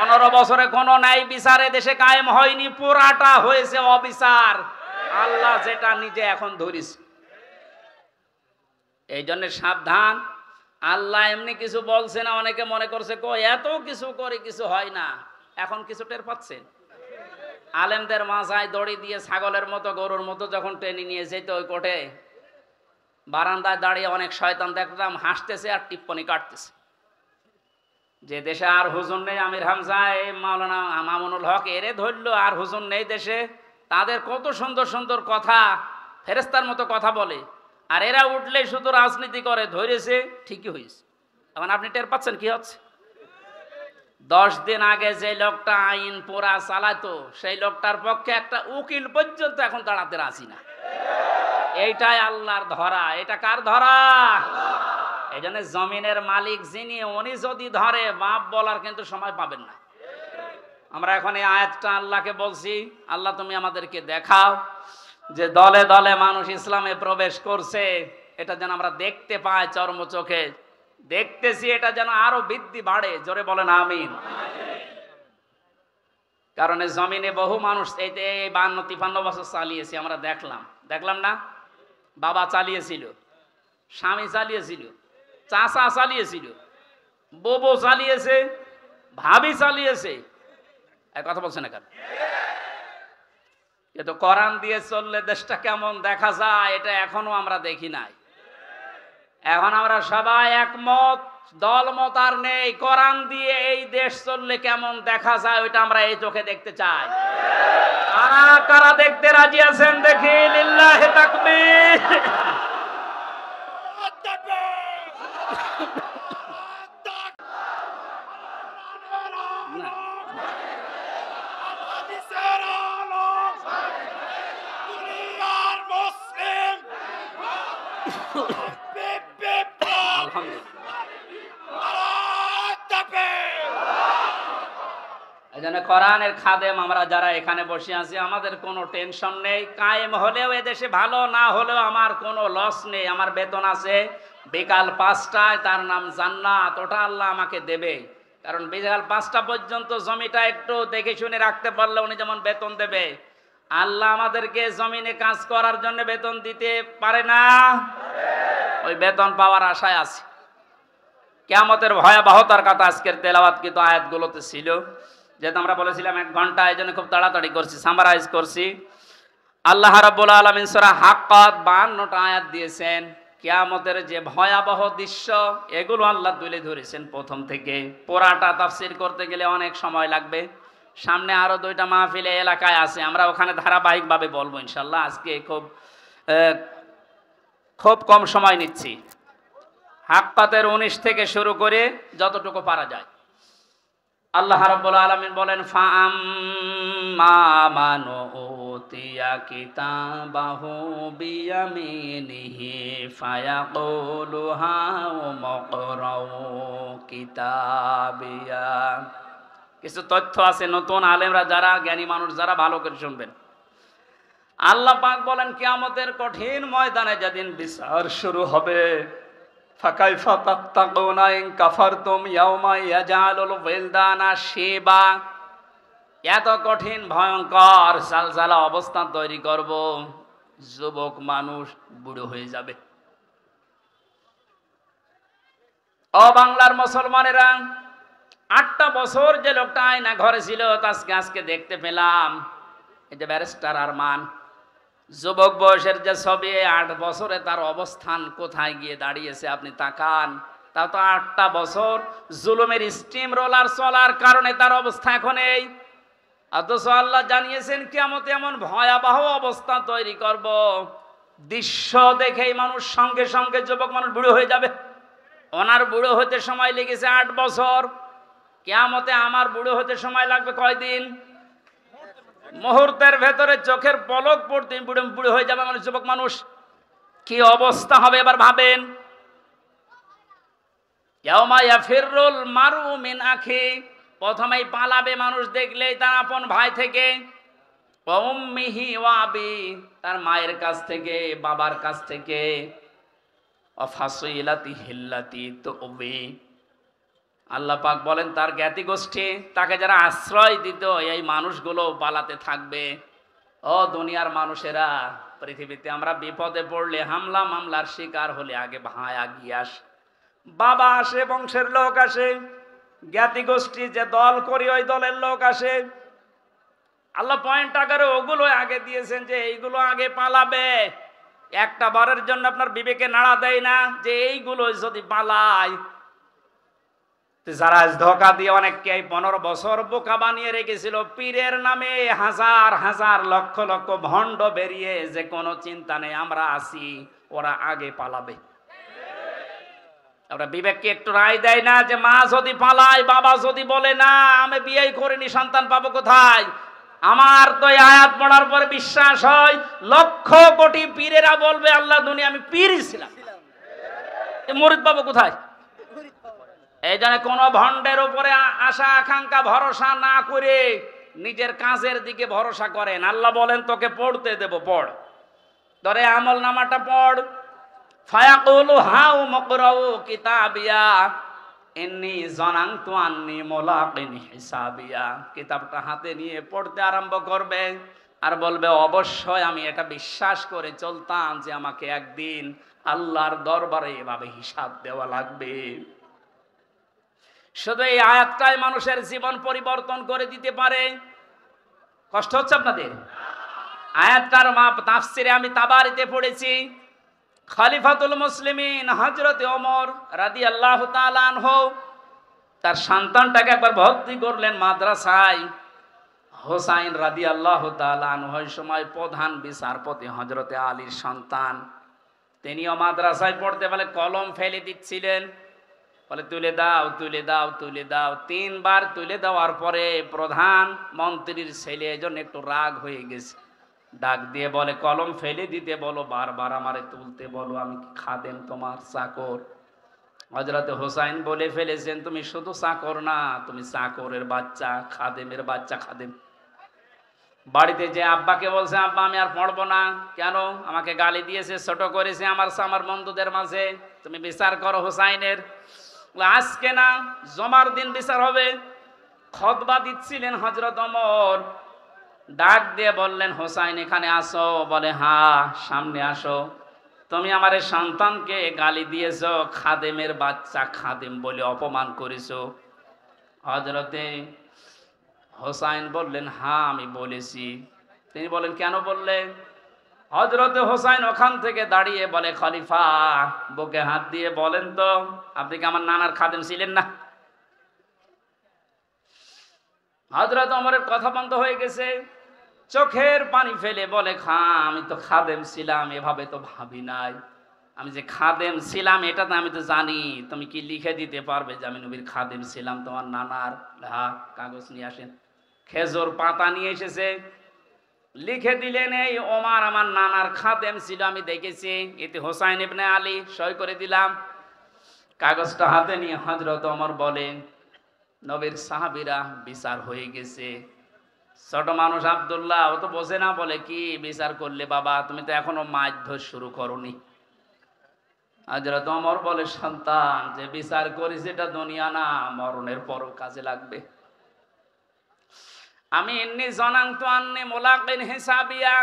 15 বছরে কোনো ন্যায় বিচারে দেশে কায়েম হয়নি, পুরাটা হয়েছে অবিচার। আল্লাহ যেটা নিজে এখন ধরিস। এই জন্য সাবধান। আল্লাহ এমনি কিছু বলছে না, অনেকে মনে করছে এত কিছু করে কিছু হয় না। এখন কিছু টের পাচ্ছেন? আলেমদের মাথায় দড়ি দিয়ে ছাগলের মতো গরুর মতো যখন টেনে নিয়ে যেত ওই কোর্টে, বারান্দায় দাঁড়িয়ে অনেক শয়তান দেখতাম হাসতেছে আর টিপ্পনি কাটতেছে। যে দেশে আর হুজুর নেই, আমির হামজা, মাওলানা মামুনুল হক এরে ধরলো, আর হুজুর নেই দেশে। তাদের কত সুন্দর সুন্দর কথা, ফেরেস্তার মতো কথা বলে, আর এরা উঠলে শুধু রাজনীতি করে। ধরেছে, ঠিকই হয়েছে। এখন আপনি টের পাচ্ছেন কি হচ্ছে? 10 দিন আগে যে লোকটা আইন পোড়া চালাতো, সেই লোকটার পক্ষে একটা উকিল পর্যন্ত এখন দাঁড়াতে রাজি না। এইটাই আল্লাহর ধরা। এটা কার ধরা? এই জন্য জমিনের মালিক যিনি, উনি যদি ধরে, বাপ বলার কিন্তু সময় পাবেন না। আমরা এখন এই আয়াতটা আল্লাহকে বলছি, আল্লাহ তুমি আমাদেরকে দেখাও যে দলে দলে মানুষ ইসলামে প্রবেশ করছে। এটা যেন আমরা দেখতে পাই, চর্ম চোখে দেখতেছি, এটা যেন আরো বৃদ্ধি বাড়ে। জোরে বলেন আমিন। কারণ এই জমিনে বহু মানুষ এই 52-53 বছর চালিয়েছে, আমরা দেখলাম না? বাবা চালিয়েছিল, স্বামী চালিয়েছিল, চাচা চালিয়েছিল, বউ চালিয়েছে, ভাবি চালিয়েছে। এক কথা বলছে না কেন? কিন্তু কোরআন দিয়ে চললে দেশটা কেমন দেখা যায়, এটা এখনো আমরা দেখি নাই। এখন আমরা সবাই একমত, দলমত আর নেই। কোরআন দিয়ে এই দেশ চললে কেমন দেখা যায়, ওইটা আমরা এই চোখে দেখতে চাই। কারা কারা দেখতে রাজি আছেন দেখি? লিল্লাহি তাকবীর। এই জন্য কোরআনের খাদেম আমরা যারা এখানে বসে আছি, আমাদের কোনো টেনশন নেই। কায়েম হলেও এদেশে ভালো, না হলেও আমার কোনো লস নেই। আমার বেতন আছে বিকাল 5টায়, তার নাম জান্নাত। ওটা আল্লাহ আমাকে দেবে। কারণ বিকাল 5টা পর্যন্ত জমিটা একটু দেখে শুনে রাখতে পারলে উনি যেমন বেতন দেবে, আল্লাহ আমাদেরকে জমিনে কাজ করার জন্য বেতন দিতে পারে না? ওই বেতন পাওয়ার আশায় আছে। কিয়ামতের ভয়াবহতার কথা আজকের তেলাওয়াতকৃত আয়াতগুলোতে ছিল। যেহেতু আমরা বলেছিলাম 1 ঘন্টা, এই জন্য খুব তাড়াতাড়ি করছি, সামারাইজ করছি। আল্লাহ রাব্বুল আলামিন সূরা হাক্কাত 52টা আয়াত দিয়েছেন। কিয়ামতের যে ভয়াবহ দৃশ্য, এগুলো আল্লাহ তুলে ধরেছেন প্রথম থেকে। পুরাটা তাফসীর করতে গেলে অনেক সময় লাগবে। সামনে আরো 2টা মাহফিলে এলাকায় আছে, আমরা ওখানে ধারাবাহিকভাবে বলবো ইনশাআল্লাহ। আজকে খুব কম সময় নিচ্ছি। হাক্কাতের 19 থেকে শুরু করে যতটুকু পারা যায়। আল্লাহ রাব্বুল আলামিন বলেন, ফাআম্মা মান উতিয়া কিতাবাহু বিয়ামিনিহি ফায়াকুলু হাউমুকরাউ কিতাবিয়া। কিছু তথ্য আছে, নতুন আলেমরা যারা, জ্ঞানী মানুষ যারা, ভালো করে শুনবেন। আল্লাহ পাক বলেন, কিয়ামতের কঠিন ময়দানে যেদিন বিচার শুরু হবে, ফাকাইফা তাত্তাকুনা ইন কাফারতুম ইয়াওমা ইয়াজালুল ওয়ালদানা শিবা। এত কঠিন ভয়ঙ্কর সালসালা অবস্থা তৈরি করব, যুবক মানুষ বুড়ো হয়ে যাবে। ও বাংলার মুসলমানেরা, 8টা বছর যে লোকটা আয়না ঘরে ছিল, আজকে দেখতে পেলাম। এই যে ব্যারিস্টার আরমান, যুবক বয়সের যে ছবি, 8 বছরে তার অবস্থান কোথায় গিয়ে দাঁড়িয়েছে আপনি তাকান। তা তো 8টা বছর জুলুমের স্টিম রোলার চলার কারণে তার অবস্থা এখন এই। অথচ আল্লাহ জানিয়েছেন কিয়ামতে এমন ভয়াবহ অবস্থা তৈরি করব, দৃশ্য দেখেই মানুষ সঙ্গে সঙ্গে, যুবক মানুষ বুড়ো হয়ে যাবে। ওনার বুড়ো হতে সময় লেগেছে 8 বছর, কিয়ামতে আমার বুড়ো হতে সময় লাগবে কয়দিন? মুহূর্তের ভেতরে, চোখের পলক পড়তে বুড়ো হয়ে যাবে মানুষ, যুবক মানুষ। কি অবস্থা হবে এবার ভাবেন। ইয়াউমা ইয়াফিরুল মারউ মিন আখি, প্রথমেই পালাবে মানুষ দেখলেই তার আপন ভাই থেকে। ওয়া উম্মিহি ওয়া আবি, তার মায়ের কাছ থেকে, বাবার কাছ থেকে। ওয়া ফাসিলাতিহি আল্লাতী তুবি, আল্লাহ পাক বলেন তার জ্ঞাতি গোষ্ঠী, তাকে যারা আশ্রয় দিত, এই মানুষগুলো পালাতে থাকবে। ও দুনিয়ার মানুষেরা, পৃথিবীতে আমরা বিপদে পড়লে, হামলা মামলার শিকার হলে আগে ভাই আগিয়ে আসে, বাবা আসে, বংশের লোক আসে, জ্ঞাতি গোষ্ঠী যে দল করি ওই দলের লোক আসে। আল্লাহ পয়েন্ট আকারে ওগুলো আগে দিয়েছেন যে এইগুলো আগে পালাবে। একটা বারের জন্য আপনার বিবেকে নাড়া দেয় না যে এইগুলো যদি পালায়? যারা আজ ধোকা দিয়ে অনেককে 15 বছর বোকা বানিয়ে রেখেছিল, পীরের নামে হাজার হাজার লক্ষ লক্ষ ভণ্ড বেরিয়ে, যে কোনো চিন্তা নেই আমরা আছি, ওরা আগে পালাবে। আমরা বিবেককে একটু রায় দেয় না যে মা যদি পালায়, বাবা যদি বলে না আমি বিয়ে করিনি, সন্তান পাবো কোথায়? আমার তো এই আয়াত পড়ার পরে বিশ্বাস হয় লক্ষ কোটি পীরেরা বলবে আল্লাহ দুনিয়া আমি পীরই ছিলাম, মুরিদ পাবো কোথায়? এই জন্য কোন ভণ্ডের উপরে আশা আকাঙ্ক্ষা ভরসা না করে নিজের কাজের দিকে ভরসা করেন। আল্লাহ বলেন তোকে পড়তে দেব, পড়, ধরে আমল নামাটা পড়। ফায়াকুলু হাউ মুকরাউ কিতাবিয়া ইন্নী জানানতু আন্নী মুলাকিন হিসাবিয়া। কিতাবটা হাতে নিয়ে পড়তে আরম্ভ করবে আর বলবে অবশ্যই আমি এটা বিশ্বাস করে চলতাম যে আমাকে একদিন আল্লাহর দরবারে এভাবে হিসাব দেওয়া লাগবে। শুধু এই আয়াতটাই মানুষের জীবন পরিবর্তন করে দিতে পারে। কষ্ট হচ্ছে আপনাদের? আয়াতটার তাফসিরে আমি তাবারিতে পড়েছি, খলিফাতুল মুসলিমিন হযরত ওমর রাদিয়াল্লাহু তাআলা আনহু তার সন্তানটাকে একবার ভর্তি করলেন মাদ্রাসায়। হোসাইন রাদিয়াল্লাহু তাআলা আনহু ওই সময় প্রধান বিচারপতি হযরত আলীর সন্তান, তিনিও মাদ্রাসায় পড়তে বলে কলম ফেলে দিচ্ছিলেন, বলে তুলে দাও তুলে দাও তুলে দাও। 3 বার তুলে দেওয়ার পরে প্রধান মন্ত্রীর ছেলে এজন্য একটু রাগ হয়ে গেছে, ডাক দিয়ে বলে কলম ফেলে দিতে বলো, বারবার আমারে তুলতে বলো, আমি কি খাদেম তোমার চাকর? হযরত হোসাইন বলে ফেলেছেন তুমি শুধু চাকর না, তুমি চাকরের বাচ্চা, খাদেমের বাচ্চা। খাদেম বাড়িতে যে আব্বাকে বলছে আব্বা আমি আর পড়বো না, কেন? আমাকে গালি দিয়েছে, ছোট করেছে আমার বন্ধুদের মাঝে, তুমি বিচার করো হোসাইনের। আজকে না, জমার দিন বিচার হবে। খুতবা দিচ্ছিলেন হযরত ওমর, ডাক দিয়ে বললেন হোসাইন এখানে আসো, বলে হ্যাঁ সামনে আসো। তুমি আমার সন্তানকে গালি দিয়েছো, খাদেমের বাচ্চা, খাদেম বলে অপমান করেছো। হযরতে হোসাইন বললেন হ্যাঁ আমি বলেছি। তিনি বলেন কেন বললেন? হযরতে হোসাইন ওখান থেকে দাঁড়িয়ে বলে খলিফা বুকে হাত দিয়ে বলেন তো আপনি কি আমার নানার খাদেম ছিলেন না? হযরত ওমরের কথা বন্ধ হয়ে গেছে, চোখের পানি ফেলে বলে আমি তো খাদেম ছিলাম, এভাবে তো ভাবি নাই। আমি যে খাদেম ছিলাম এটা তো আমি তো জানি, তুমি কি লিখে দিতে পারবে যে আমি নবীর খাদেম ছিলাম তোমার নানার? কাগজ নিয়ে আসেন। খেজুর পাতা নিয়ে এসেছে, লিখে দিলেন এই ওমর আমার নানার খাদেম ছিল, আমি দেখেছি, এতে হোসাইন ইবনে আলী, সই করে দিলাম। কাগজটা হাতে নিয়ে হযরত ওমর বলেন নবীর সাহাবীরা বিচার হয়ে গেছে। ছোট মানুষ আব্দুল্লাহ ও তো বোঝে না, বলে কি বিচার করলে বাবা? তুমি তো এখনো মারধর শুরু করনি। হযরত ওমর বলে সন্তান যে বিচার করিস এটা দুনিয়া না, মরণের পরও কাজে লাগবে। আমি ইন্নী জানানতু আন্নী মুলাকিন হিসাবিয়া,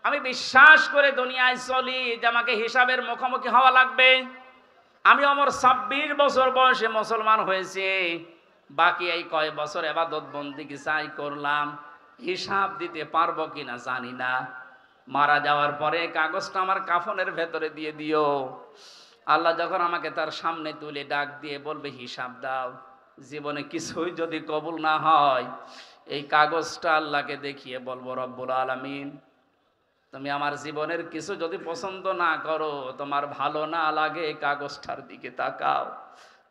আমি বিশ্বাস করে দুনিয়ায় চলি যে আমাকে হিসাবের মুখোমুখি হওয়া লাগবে। আমি ওমর 26 বছর বয়সে মুসলমান হয়েছি, বাকি এই কয় বছর ইবাদত বন্দেগী চাই করলাম, হিসাব দিতে পারবো কিনা জানি না। মারা যাওয়ার পরে কাগজটা আমার কাফনের ভেতরে দিয়ে দিও। আল্লাহ যখন আমাকে তার সামনে তুলে ডাক দিয়ে বলবে হিসাব দাও, জীবনে কিছুই যদি কবুল না হয় এই কাগজটা আল্লাহকে দেখিয়ে বলবো রব্বুল আলামিন তুমি আমার জীবনের কিছু যদি পছন্দ না করো, তোমার ভালো না লাগে, এই কাগজটার দিকে তাকাও,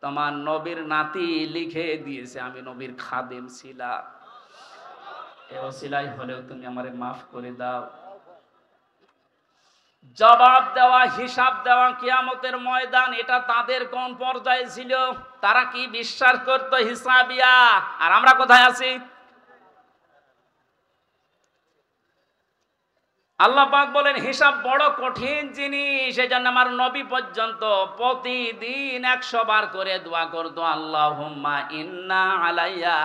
তোমার নবীর নাতি লিখে দিয়েছে আমি নবীর খাদেম ছিলাম, এ ওসিলাই হলেও তুমি আমারে মাফ করে দাও। জবাব দেওয়া, হিসাব দেওয়া কিয়ামতের ময়দান, এটা তাদের কোন পর্যায়ে ছিল? তারা কি বিশ্বাস করতো হিসাবিয়া? আর আমরা কোথায় আছি? আল্লাহ পাক বলেন হিসাব বড় কঠিন জিনিস, এজন্য আমার নবী পর্যন্ত প্রতিদিন 100 বার করে দোয়া করতো আল্লাহুম্মা ইন্না আলাইয়া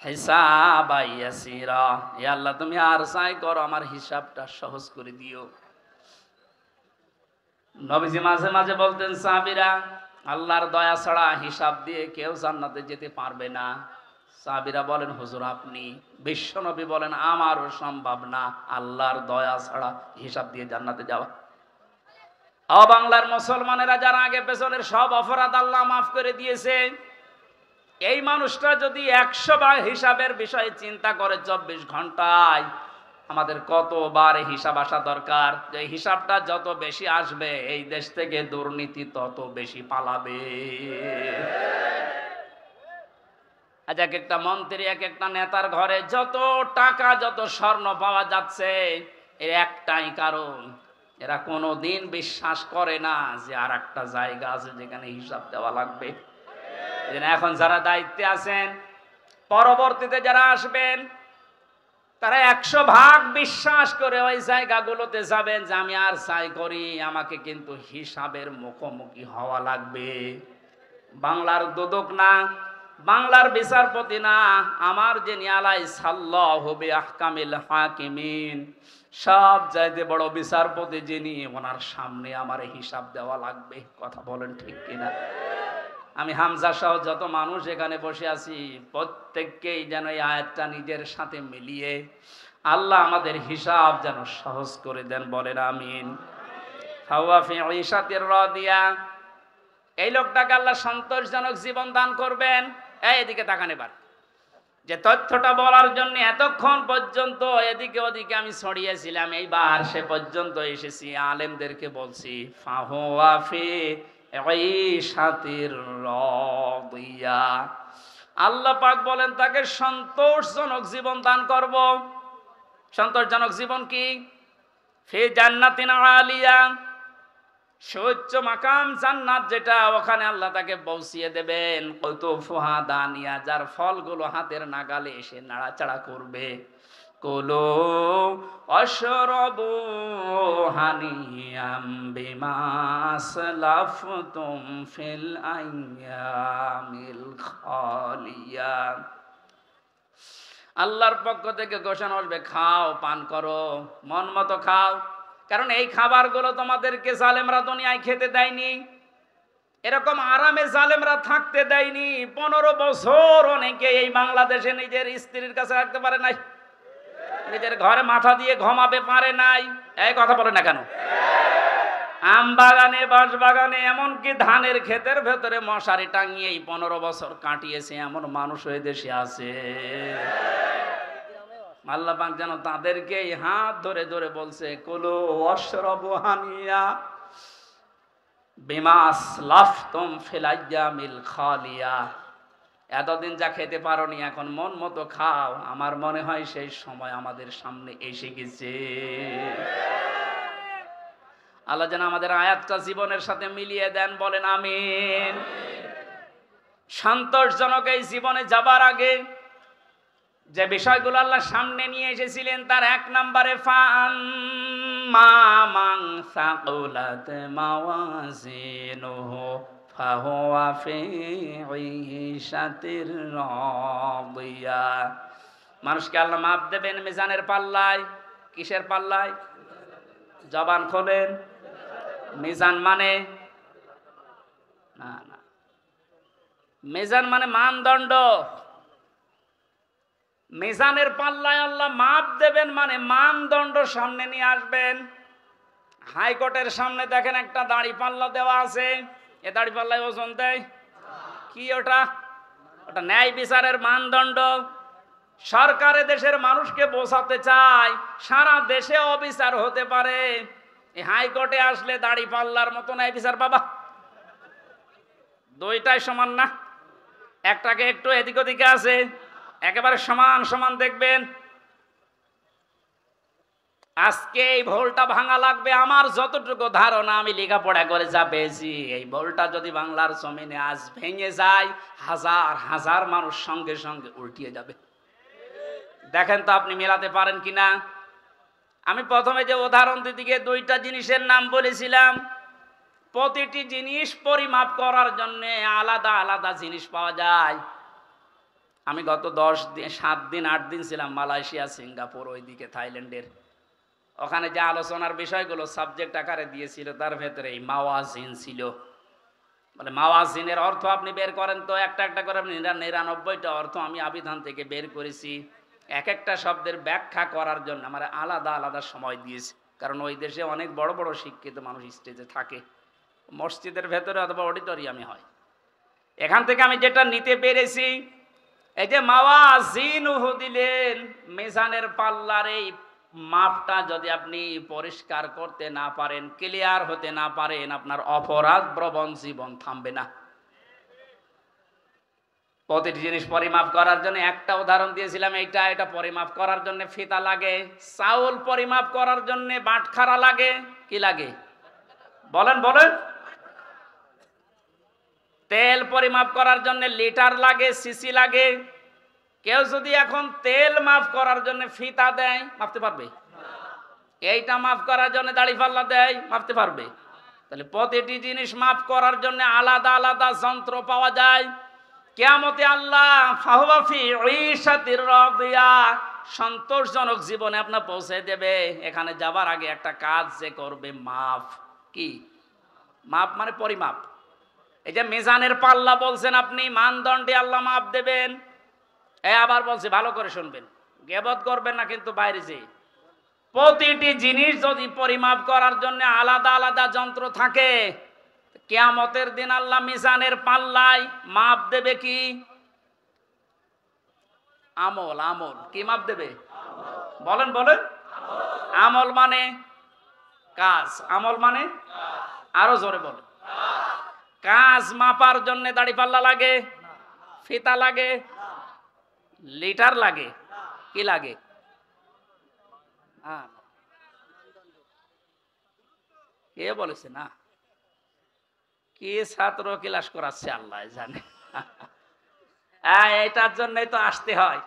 হিসাবান ইয়াসিরা, হে আল্লাহ তুমি আর চাই করো আমার হিসাবটা সহজ করে দিও। নবীজি মাঝে মাঝে বলতেন সাহাবীরা, আল্লাহর দয়া ছাড়া হিসাব দিয়ে কেউ জান্নাতে যেতে পারবে না। সাহাবীরা বলেন হুজুর আপনি? বিশ্বনবী বলেন আমারও সম্ভব না আল্লাহর দয়া ছাড়া হিসাব দিয়ে জান্নাতে যাওয়া। বাংলার মুসলমানেরা যারা আগে পেছনের সব অপরাধ আল্লাহ মাফ করে দিয়েছে, এই মানুষটা যদি 100 বার হিসাবের বিষয়ে চিন্তা করে 24 ঘন্টায়, আমাদের কতবার হিসাব আসা দরকার। যে হিসাবটা যত বেশি আসবে এই দেশ থেকে দুর্নীতি তত বেশি পালাবে। আজ এক একটা মন্ত্রী এক একটা নেতার ঘরে যত টাকা যত স্বর্ণ পাওয়া যাচ্ছে, এর একটাই কারণ, এরা কোনোদিন বিশ্বাস করে না যে আর একটা জায়গা আছে যেখানে হিসাব দেওয়া লাগবে। এখন যারা দায়িত্বে আছেন, পরবর্তীতে যারা আসবেন, তারা 100 ভাগ বিশ্বাস করে ওই জায়গাগুলোতে যাবেন যে আমি আর চাই করি আমাকে কিন্তু হিসাবের মুখোমুখি হওয়া লাগবে। বাংলার দুদক না, বাংলার বিচারপতি না, আমার যে নিয়ালাই সাল্লাহু বিআহকামিল হাকিমিন, সব চাইতে বড় বিচারপতি যিনি, ওনার সামনে আমার হিসাব দেওয়া লাগবে। কথা বলেন ঠিক কিনা? আমি হামজা সহ যত মানুষ এখানে বসে আছি, প্রত্যেককেই যেন এই আয়াতটা নিজের সাথে মিলিয়ে আল্লাহ আমাদের হিসাব যেন সহজ করে দেন, বলেন আমিন। ফাওয়া ফি ঈশাতির রাদিয়া, এই লোকটাকে আল্লাহ সন্তোষজনক জীবন দান করবেন। এদিকে তাকান এবার, যে তথ্যটা বলার জন্য এতক্ষণ পর্যন্ত এদিকে ওদিকে আমি ছড়িয়েছিলাম, এইবার সে পর্যন্ত এসেছি, আলেমদেরকে বলছি ফাওয়া ফি ঈশাতির রাদিয়া, আল্লাহ পাক বলেন তাকে সন্তোষজনক জীবন দান করব। সন্তোষজনক জীবন কি? ফি জান্নাতিন আলিয়া, সুউচ্চ মাকাম জান্নাত যেটা, ওখানে আল্লাহ তাকে পৌঁছিয়ে দেবেন। কুতুফুহা দানিয়া, যার ফলগুলো হাতের নাগালে এসে নাড়াচাড়া করবে। কুলু ওয়াশরাবু হানিয়াম বিমা আসলাফতুম ফিল আইয়ামিল খালিয়া, আল্লাহর পক্ষ থেকে ঘোষণা আসবে খাও, পান করো, মন মতো খাও, কারণ এই খাবারগুলো তোমাদেরকে জালেমরা দুনিয়ায় খেতে দেয়নি, এরকম আরামে জালেমরা থাকতে দেয়নি। 15 বছর অনেকে এই বাংলাদেশে নিজের স্ত্রীর কাছে রাখতে পারে নাই, নিজের ঘরে মাথা দিয়ে ঘুমাবে পারে নাই। এই কথা বলে না কেন? আম বাগানে, বাঁশ বাগানে, এমনকি ধানের ক্ষেতের ভেতরে মশারি টাঙিয়ে 15 বছর কাটিয়েছে এমন মানুষ ওই দেশে আছে। আল্লাহ পাক যেন তাদেরকে হাত ধরে ধরে বলছে কুলু ওয়াশরাবু হানিয়া বিমা আসলাফতুম ফিল আইয়ামিল খালিয়া, এতদিন যা খেতে পারোনি এখন মন মতো খাও। আমার মনে হয় সেই সময় আমাদের সামনে এসে গেছে। আল্লাহ যেন আমাদের আয়াতটা জীবনের সাথে মিলিয়ে দেন, বলেন আমিন। সন্তোষজনক এই জীবনে যাবার আগে যে বিষয়গুলো আল্লাহ সামনে নিয়ে এসেছিলেন, তার 1 নম্বরে ফাআম্মা মান সাকুলাত মাওয়াজিনুহু ফাহুয়া ফি ঈশাতির রাদিয়া, মানুষকে আল্লাহ মাপ দেবেন মিজানের পাল্লায়। কিসের পাল্লায়? জবান খোলেন। মিজান মানে না, না, মিজান মানে মানদণ্ড। মিজানের পাল্লায় আল্লাহ মাপ দেবেন মানে মানদণ্ড সামনে নিয়ে আসবেন। হাইকোর্টের সামনে দেখেন একটা দাড়ি পাল্লা দেওয়া আছে, এ দাড়ি পাল্লায় ওজন দেয় কি? ওটা ন্যায় বিচারের মানদণ্ড। সরকারে দেশের মানুষকে বোঝাতে চায় সারা দেশে অবিচার হতে পারে, এই হাইকোর্টে আসলে দাড়ি পাল্লার মতো ন্যায় বিচার পাবা। দুইটাই সমান না, একটাকে একটু এদিক ওদিকে আছে, একেবারে সমান সমান দেখবেন। আজকে এই ভুলটা ভাঙা লাগবে। আমার যতটুকু ধারণা, আমি লেখাপড়া করে যা পেয়েছি, এই ভুলটা যদি বাংলার জমিনে আজ ভেঙে যায়, হাজার হাজার মানুষ সঙ্গে সঙ্গে উল্টিয়ে যাবে। দেখেন তো আপনি মেলাতে পারেন কিনা। আমি প্রথমে যে উদাহরণ দিতে 2টা জিনিসের নাম বলেছিলাম, প্রতিটি জিনিস পরিমাপ করার জন্য আলাদা আলাদা জিনিস পাওয়া যায়। আমি গত 7 দিন 8 দিন ছিলাম মালয়েশিয়া, সিঙ্গাপুর, ওইদিকে থাইল্যান্ডের। ওখানে যে আলোচনার বিষয়গুলো সাবজেক্ট আকারে দিয়েছিল তার ভেতরে এই মাওয়াজিন ছিল। বলে মাওয়াজিনের অর্থ আপনি বের করেন তো, একটা একটা করে 99টা অর্থ আমি আবিধান থেকে বের করেছি। এক একটা শব্দের ব্যাখ্যা করার জন্য আমার আলাদা আলাদা সময় দিয়েছে, কারণ ওই দেশে অনেক বড় বড় শিক্ষিত মানুষ স্টেজে থাকে, মসজিদের ভেতরে অথবা অডিটোরিয়ামে হয়। এখান থেকে আমি যেটা নিতে পেরেছি, এই যে মাওয়াজিন দিলেন, মিজানের পাল্লার এই মাপটা যদি আপনি পরিষ্কার করতে না পারেন, ক্লিয়ার হতে না পারেন, আপনার অপরাধ প্রবণ জীবন থামবে না। প্রতিটি জিনিস পরিমাপ করার জন্য একটা উদাহরণ দিয়েছিলাম, এটা পরিমাপ করার জন্য ফিতা লাগে, চাউল পরিমাপ করার জন্য বাটখারা লাগে, কি লাগে বলেন বলেন, তেল পরিমাপ করার জন্য লিটার লাগে, সিসি লাগে। কেউ যদি এখন তেল মাপ করার জন্য ফিতা দেয়, মাপতে পারবে? এইটা মাপ করার জন্য দাড়িপাল্লা দেয়, মাপতে পারবে? তাহলে প্রতিটি জিনিস মাপ করার জন্য আলাদা আলাদা যন্ত্র পাওয়া যায়। কিয়ামতে আল্লাহ ফাহুয়া ফি ঈশাতির রাদিয়া, সন্তোষজনক জীবনে আপনার পৌঁছে দেবে। এখানে যাবার আগে একটা কাজ যে করবে, মাপ। কি মাপ? মানে পরিমাপ। এই যে মিজানের পাল্লা বলছেন আপনি, মানদণ্ডে আল্লাহ মাপ দেবেন। আবার বলছে, ভালো করে শুনবেন, গীবত করবেন না কিন্তু বাইরে যে। প্রতিটি জিনিস যদি পরিমাপ করার জন্য আলাদা আলাদা যন্ত্র থাকে, কিয়ামতের দিন আল্লাহ মিজানের পাল্লায় মাপ দেবে কি? আমল। আমল কি মাপ দেবে? বলেন বলেন। আমল মানে কাজ, আমল মানে আরো জোরে বলেন। কাজ মাপার জন্য দাড়িপাল্লা লাগে, ফিতা লাগে, লিটার লাগে, কি লাগে? কে বলেছে না? কি ছাত্র ক্লাস করাচ্ছে আল্লাহ জানে। এটার জন্যই তো আসতে হয়।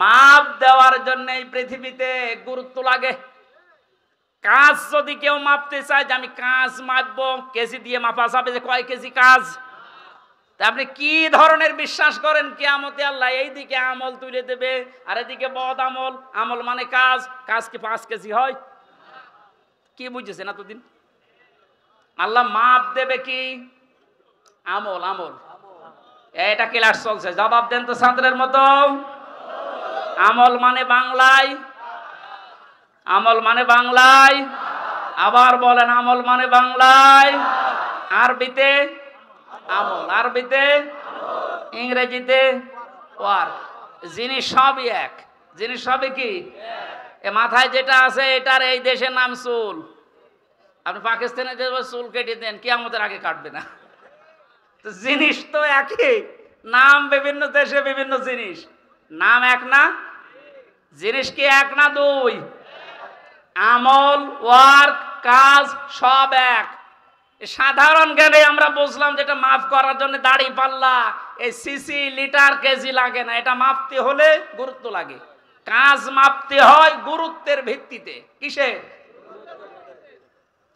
মাপ দেওয়ার জন্য এই পৃথিবীতে গুরুত্ব লাগে। কাজ যদি কেউ মাপতে চায় যে আমি কাজ মাপবো, কেজি দিয়ে মাপা যাবে যে কয় কেজি কাজ। তা আপনি কি ধরনের বিশ্বাস করেন কিয়ামতে আল্লাহ এইদিকে আমল তুলে দেবে আর এদিকে বদ আমল? আমল মানে কাজ, কাজ কি 5 কেজি হয়? কি বুঝেছেন এতদিন? আল্লাহ মাপ দেবে কি? আমল। আমল এটা ক্লাস চলছে, জবাব দেন তো ছাত্রের মতো। আমল মানে বাংলায়, আমল মানে বাংলায়, আবার বলেন আমল মানে বাংলায়, আরবিতে আমল, আরবিতে, ইংরেজিতে ওয়ার্ক। জিনিস সবই এক, জিনিস সবই কি? এ মাথায় যেটা আছে এটার এই দেশের নাম চুল। আপনি পাকিস্তানে যে চুল কেটে দেন, কিয়ামতের আগে কাটবে না। তো জিনিস তো একই, নাম বিভিন্ন দেশে বিভিন্ন জিনিস, নাম এক না? জিনিস কি এক না দুই? আমল, ওয়ার্ক, কাজ সব এক। সাধারণ জ্ঞানে আমরা বুঝলাম যেটা মাপ করার জন্য দাড়ি পাল্লা, এই সিসি, লিটার, কেজি লাগে না। এটা মাপতে হলে গুরুত্ব লাগে। কাজ মাপতে হয় গুরুত্বের ভিত্তিতে। কিসে?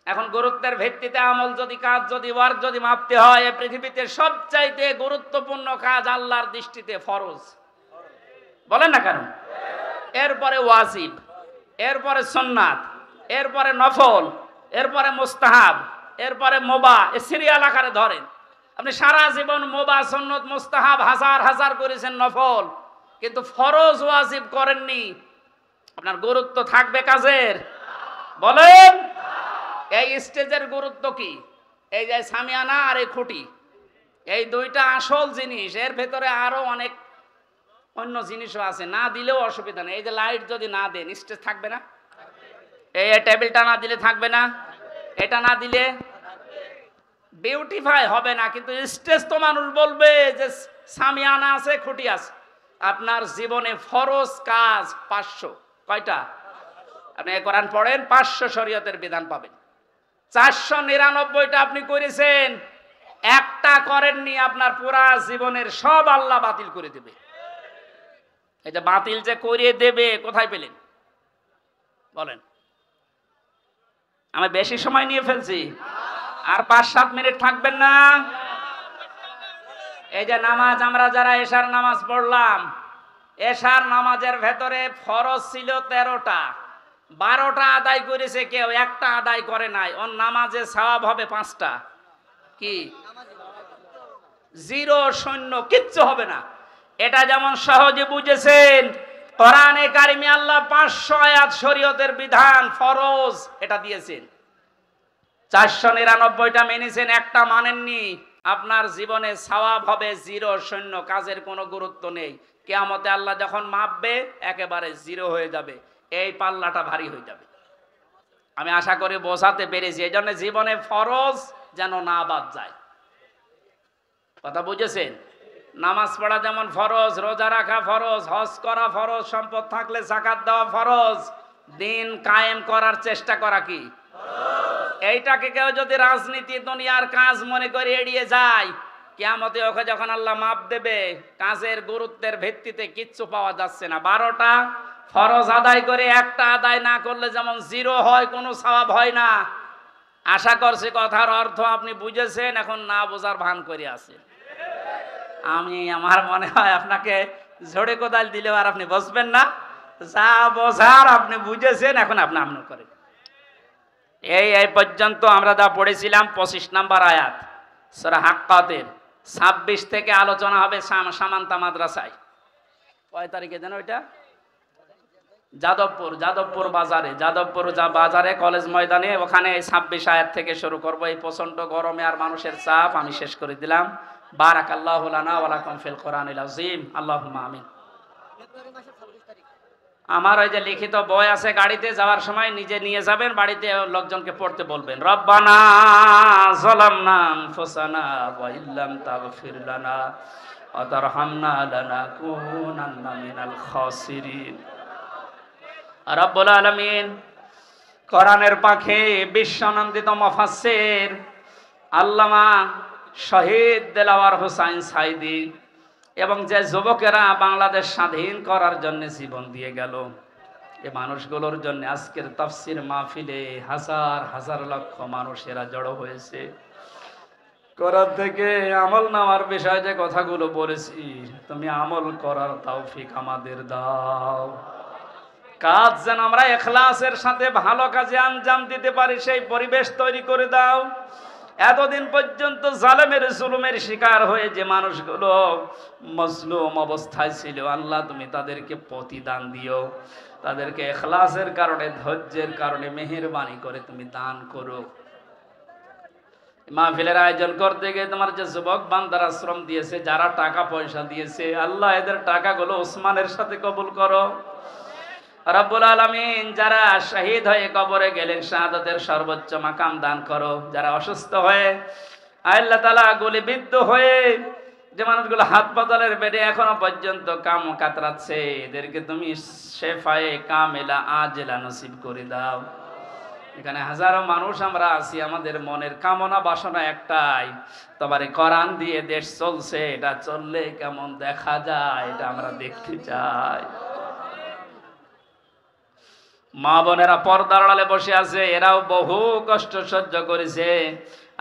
এখন গুরুত্বের ভিত্তিতে আমল যদি, কাজ যদি, ওয়ার্ক যদি মাপতে হয়, এই পৃথিবীতে সবচাইতে গুরুত্বপূর্ণ কাজ আল্লাহর দৃষ্টিতে ফরজ। বলেন না কেন? এরপরে ওয়াজিব, এরপরে সুন্নাত, এরপরে নফল, এরপরে মুস্তাহাব, এরপরে মোবা। এ সিরিয়াল আকারে ধরেন। আপনি সারা জীবন মোবা, সুন্নত, মুস্তাহাব হাজার হাজার করেছেন, নফল, কিন্তু ফরজ ওয়াজিব করেননি। আপনার গুরুত্ব থাকবে কাজের? বলেন। এই স্টেজের গুরুত্ব কি? এই যে সামিয়ানা আর এই খুঁটি, এই দুইটা আসল জিনিস। এর ভেতরে আরো অনেক অন্য জিনিসও আছে, না দিলেও অসুবিধা নেই। এই যে লাইট যদি না দেন, স্টেজ থাকবে না? এই টেবিলটা না দিলে থাকবে না? এটা না দিলে বিউটিফাই হবে না। কিন্তু স্টেজ তো মানুষ বলবে যে সামিয়ানা আছে, খুঁটি আছে। আপনার জীবনে ফরজ কাজ 500। কয়টা? আপনি কোরআন পড়েন, 500 শরীয়তের বিধান পাবেন। 499টা আপনি করেছেন, একটা করেননি, আপনার পুরা জীবনের সব আল্লাহ বাতিল করে দেবে। এটা বাতিল যে করে দেবে কোথায় পেলেন? বলেন। আমি বেশি সময় নিয়ে ফেলছি, আর 5-7 মিনিট থাকবেন না? এই যে নামাজ আমরা যারা এশার নামাজ পড়লাম, এশার নামাজের ভেতরে ফরজ ছিল 13টা, 12টা আদায় করেছে কেউ, একটা আদায় করে নাই, ওর নামাজে সওয়াব হবে 5টা। কি? 0 শূন্য, কিচ্ছু হবে না। এটা যেমন সহজে বুঝেছেন, কোরআনে কারিমে আল্লাহ 500 আয়াত শরীয়তের বিধান ফরজ এটা দিয়েছেন, 499টা মেনেছেন, একটা মানেননি, আপনার জীবনে সওয়াব হবে 0 শূন্য, কাজের কোনো গুরুত্ব নেই। কিয়ামতে আল্লাহ যখন মাপবে একেবারে 0 হয়ে যাবে, এই পাল্লাটা ভারী হয়ে যাবে। আমি আশা করি বোঝাতে পেরেছি। এই জন্য জীবনে ফরজ যেন না বাদ যায়। কথা বুঝেছেন? নামাজ পড়া যেমন ফরজ, রোজা রাখা ফরজ, হজ করা ফরজ, সম্পদ থাকলে যাকাত দেওয়া ফরজ, দিন কায়েম করার চেষ্টা করা কি? এইটাকে কেউ যদি রাজনীতি দুনিয়ার কাজ মনে করে এড়িয়ে যায়, কিয়ামতে ওকে যখন আল্লাহ মাপ দেবে, কাজের গুরুত্বের ভিত্তিতে কিচ্ছু পাওয়া যাচ্ছে না। 12টা ফরজ আদায় করে একটা আদায় না করলে যেমন 0 হয়, কোনো সওয়াব হয় না। আশা করছি কথার অর্থ আপনি বুঝেছেন, এখন না বোঝার ভান করে আছেন। আমার মনে হয় আপনাকে ঝড়ে কোদাল দিলেও আর আপনি বসবেন না, যা বোঝার আপনি বুঝেছেন, এখন আপনি আমল করেন। এই পর্যন্ত আমরা যা পড়েছিলাম 25 নম্বর আয়াত সূরা হাক্কাতের, 26 থেকে আলোচনা হবে সামান্তা মাদ্রাসায়। কয় তারিখে যেন ওইটা? যাদবপুর বাজারে কলেজ ময়দানে, ওখানে 26 আয়াত থেকে শুরু করব। এই প্রচন্ড গরমে আর মানুষের চাপ আমি শেষ করে দিলাম। বারাকাল্লাহু লানা ওয়া লাকুম ফিল কোরআনিল আযীম, আল্লাহুম্মা আমিন। আমার ওই যে লিখিত বই আছে, গাড়িতে যাওয়ার সময় নিজে নিয়ে যাবেন, বাড়িতে লোকজনকে পড়তে বলবেন। রব্বানা যালামনা আনফুসানা ওয়া ইল্লাম তাগফির লানা ওয়া তারহামনা লানাকুনান্না মিনাল খাসিরিন। রব্বুল আলামিন কোরআনের পাখি বিশ্বনন্দিত মুফাসসির আল্লামা শহীদ দেলাওয়ার হোসাইন সাইদি এবং যে যুবকেরা বাংলাদেশ স্বাধীন করার জন্য জীবন দিয়ে গেল, এই মানুষগুলোর জন্য আজকের তাফসীর মাহফিলে হাজার হাজার লক্ষ মানুষেরা জড়ো হয়েছে। কোরআন থেকে আমল নেওয়ার বিষয়ে যে কথাগুলো বলেছি, তুমি আমল করার তৌফিক আমাদের দাও। কাজ যেন আমরা ইখলাসের সাথে ভালো কাজে আঞ্জাম দিতে পারি, সেই পরিবেশ তৈরি করে দাও। এতদিন পর্যন্ত জালেমের জুলুমের শিকার হয়ে যে মানুষগুলো মজলুম অবস্থায় ছিল, আল্লাহ তুমি তাদেরকে প্রতিদান দিও, তাদেরকে ইখলাসের কারণে, ধৈর্যের কারণে মেহেরবানি করে তুমি দান করো। মাহফিলের আয়োজন করতে গিয়ে তোমার যে যুবক বান্দারা শ্রম দিয়েছে, যারা টাকা পয়সা দিয়েছে, আল্লাহ এদের টাকাগুলো ওসমানের সাথে কবুল করো। রব্বুল আলামিন যারা শহীদ হয়ে কবরে গেলেন, শাহাদাতের সর্বোচ্চ মাকাম দান করো। যারা অসুস্থ হয়ে আল্লাহ তাআলা গুলিবিদ্ধ হয়ে যে মানুষগুলো হাসপাতালের বেডে এখনো পর্যন্ত কাম কাতরাচ্ছে, এদেরকে তুমি শেফায়ে কামেলা আজেলা নসিব করে দাও। এখানে হাজারো মানুষ আমরা আছি, আমাদের মনের কামনা বাসনা একটাই, তোমার কোরআন দিয়ে দেশ চলছে, এটা চললে কেমন দেখা যায় এটা আমরা দেখতে চাই। মা বোনেরা পর্দার আড়ালে বসে আছে, এরাও বহু কষ্ট সহ্য করেছে।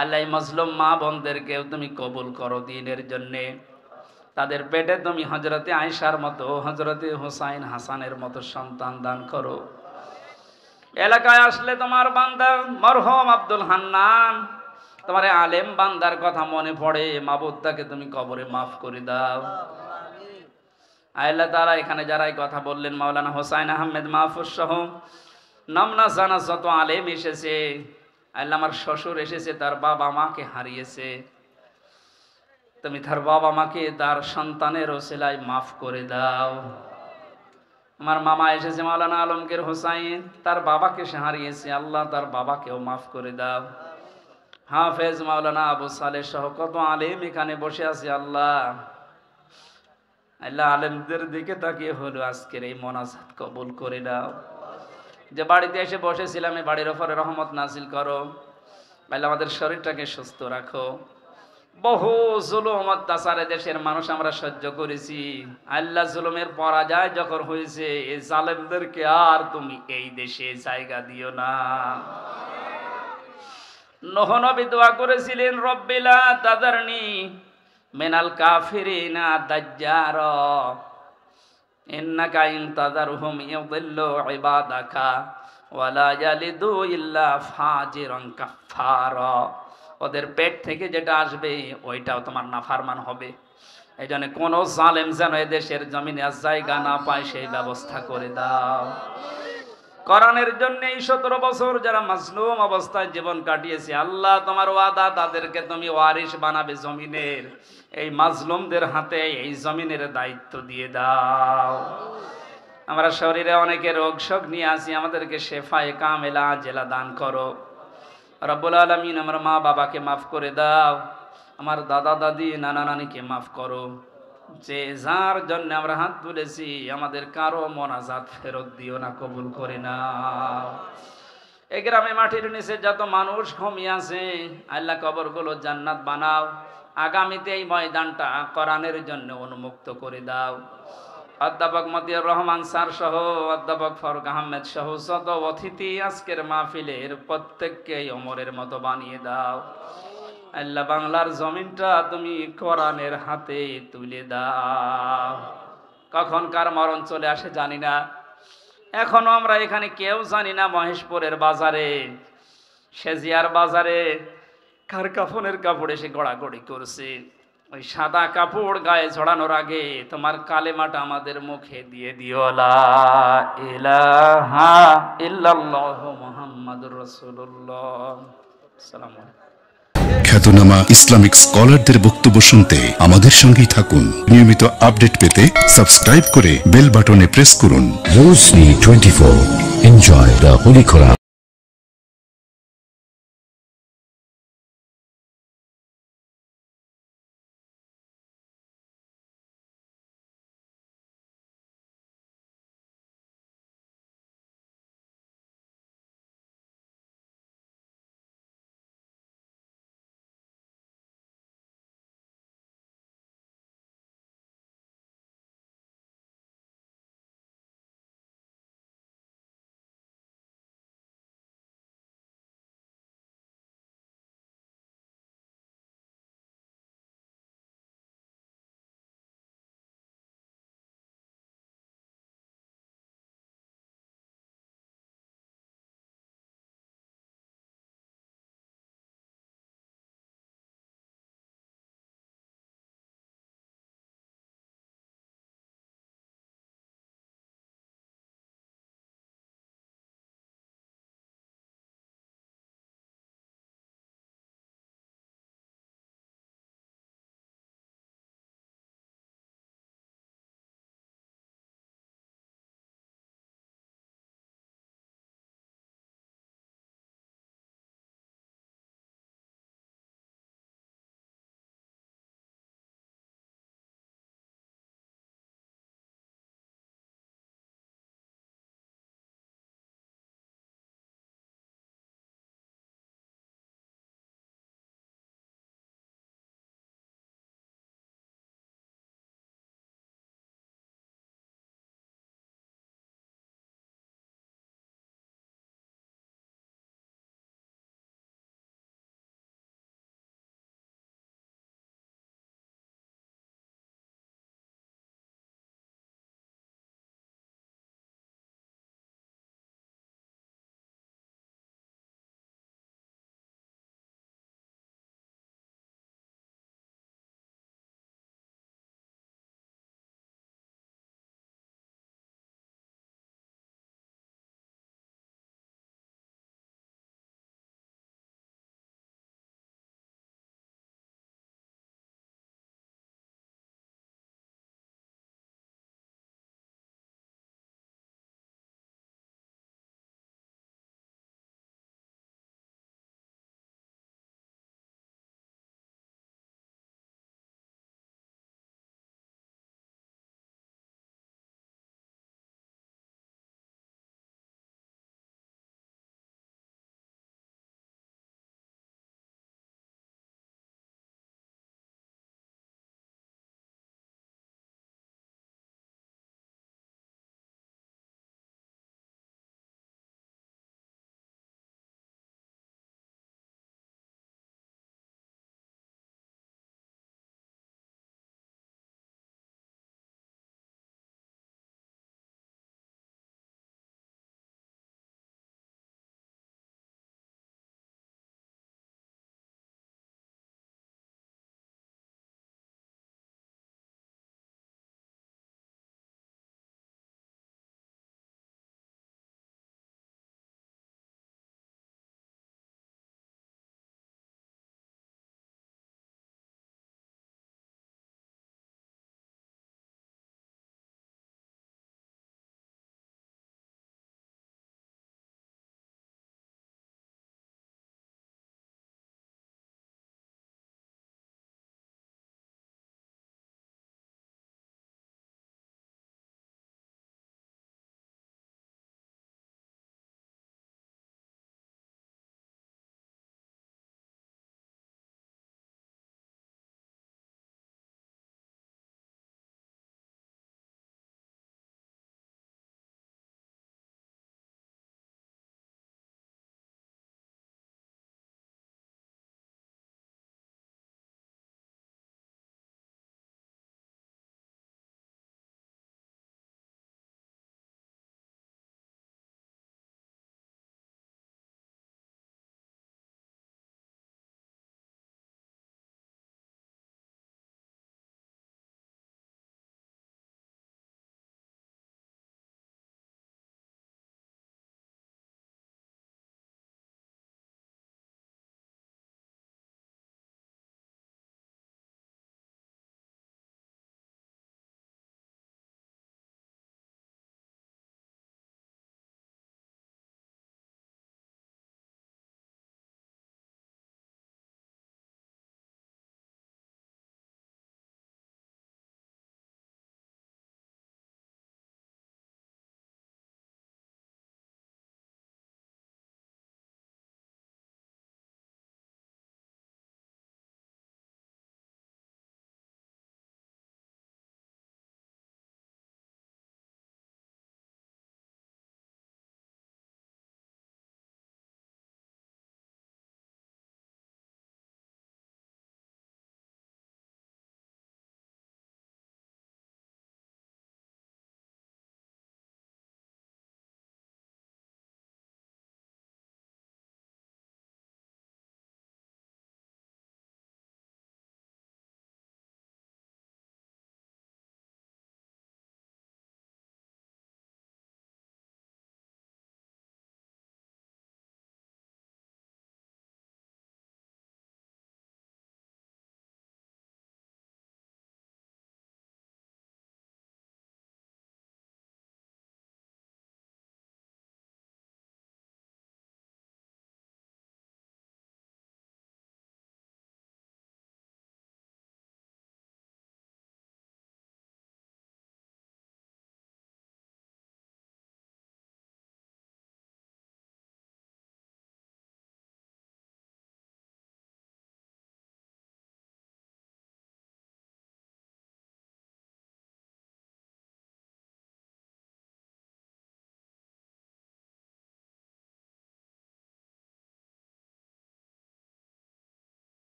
আল্লাহ মজলুম মা বোনদেরকেও তুমি কবুল করো দ্বীনের জন্যে। তাদের পেটে তুমি হযরতে আয়েশার মতো, হযরতে হুসাইন হাসানের মতো সন্তান দান করো। এলাকায় আসলে তোমার বান্দা মরহুম আব্দুল হান্নান, তোমার আলেম বান্দার কথা মনে পড়ে, মাবুদ তাকে তুমি কবরে মাফ করে দাও। আল্লাহ তাআলা এখানে যারা এই কথা বললেন, মাওলানা হোসাইন আহমেদ মাহফুজ সহ নামনা জানা যত আলেম এসেছে, আল্লাহ আমার শ্বশুর এসেছে, তার বাবা মাকে হারিয়েছে, তুমি তার বাবা মাকে তার সন্তানের ওসিলায় মাফ করে দাও। আমার মামা এসেছে মাওলানা আলমগীর হোসাইন, তার বাবাকে সে হারিয়েছে, আল্লাহ তার বাবাকেও মাফ করে দাও। হাফেজ মাওলানা আবু সালেহ সহ কত আলেম এখানে বসে আছে, আল্লাহ আল্লাহ আলেমদের দিকে তাকিয়ে হলো আজকের এই মোনাজাত কবুল করে দাও। যে বাড়িতে এসে বসেছিলাম, এই বাড়ির ওপরে রহমত নাজিল করো। আল্লাহ আমাদের শরীরটাকে সুস্থ রাখো। বহু জুলুম অত্যাচারে দেশের মানুষ আমরা সহ্য করেছি, আল্লাহ জুলুমের পরাজয় যখন হয়েছে, এই জালেমদেরকে আর তুমি এই দেশে জায়গা দিও না। নূহ নবী দোয়া করেছিলেন, রব্বিলা তাযারনি মিনাল কাফিরিনা দাজ্জার ইন্নাকা ইন তাযারহুম ইউদিল্লু ইবাদাকা ওয়ালা ইয়ালিদু ইল্লা ফাজিরান কাফফারা। ওদের পেট থেকে যেটা আসবে ওইটাও তোমার নাফরমান হবে। এই জন্য কোন জালেম যেন এদেশের জমিনে আর জায়গা না পায় সেই ব্যবস্থা করে দাও। কোরআনের জন্য এই 17 বছর যারা মাজলুম অবস্থায় জীবন কাটিয়েছে, আল্লাহ তোমার ওয়াদা তাদেরকে তুমি ওয়ারিশ বানাবে জমিনের। এই মাজলুমদের হাতে এই জমিনের দায়িত্ব দিয়ে দাও। আমরা শরীরে অনেকে রোগ শোক নিয়ে আসি, আমাদেরকে শেফায়ে কামেলা আজেলা দান করো রব্বুল আলামিন। আমার মা বাবাকে মাফ করে দাও, আমার দাদা দাদি নানা নানিকে মাফ করো। যে যার জন্য আমরা হাত তুলেছি আমাদের কারো মোনাজাত ফেরত দিও না, কবুল করে নাও। এই গ্রামে মাটির নিচে যত মানুষ ঘুমিয়ে আছে আল্লাহ কবরগুলো জান্নাত বানাও। আগামীতে এই ময়দানটা কোরআনের জন্য উন্মুক্ত করে দাও। অধ্যাপক মতিউর রহমান স্যার সহ অধ্যাপক ফারুক আহমেদ সহ যত অতিথি আজকের মাহফিলের প্রত্যেককে ওমরের মতো বানিয়ে দাও। আল্লাহ বাংলার জমিনটা তুমি কোরআনের হাতে তুলে দাও। কখন কার মরণ চলে আসে জানি না, এখনো আমরা এখানে কেউ জানি না মহেশপুরের বাজারে সেজিয়ার বাজারে কার কাফনের কাপড় এসে গড়াগড়ি করছে। ওই সাদা কাপড় গায়ে ঝড়ানোর আগে তোমার কালেমাটা আমাদের মুখে দিয়ে দিও, লা ইলাহা ইল্লাল্লাহু মুহাম্মাদুর রাসূলুল্লাহ। আসসালামু আলাইকুম। খ্যাতনামা ইসলামিক স্কলারদের বক্তব্য শুনতে আমাদের সঙ্গেই থাকুন। নিয়মিত আপডেট পেতে সাবস্ক্রাইব করে বেল বাটনে প্রেস করুন। Rosary 24. Enjoy the Holy Quran.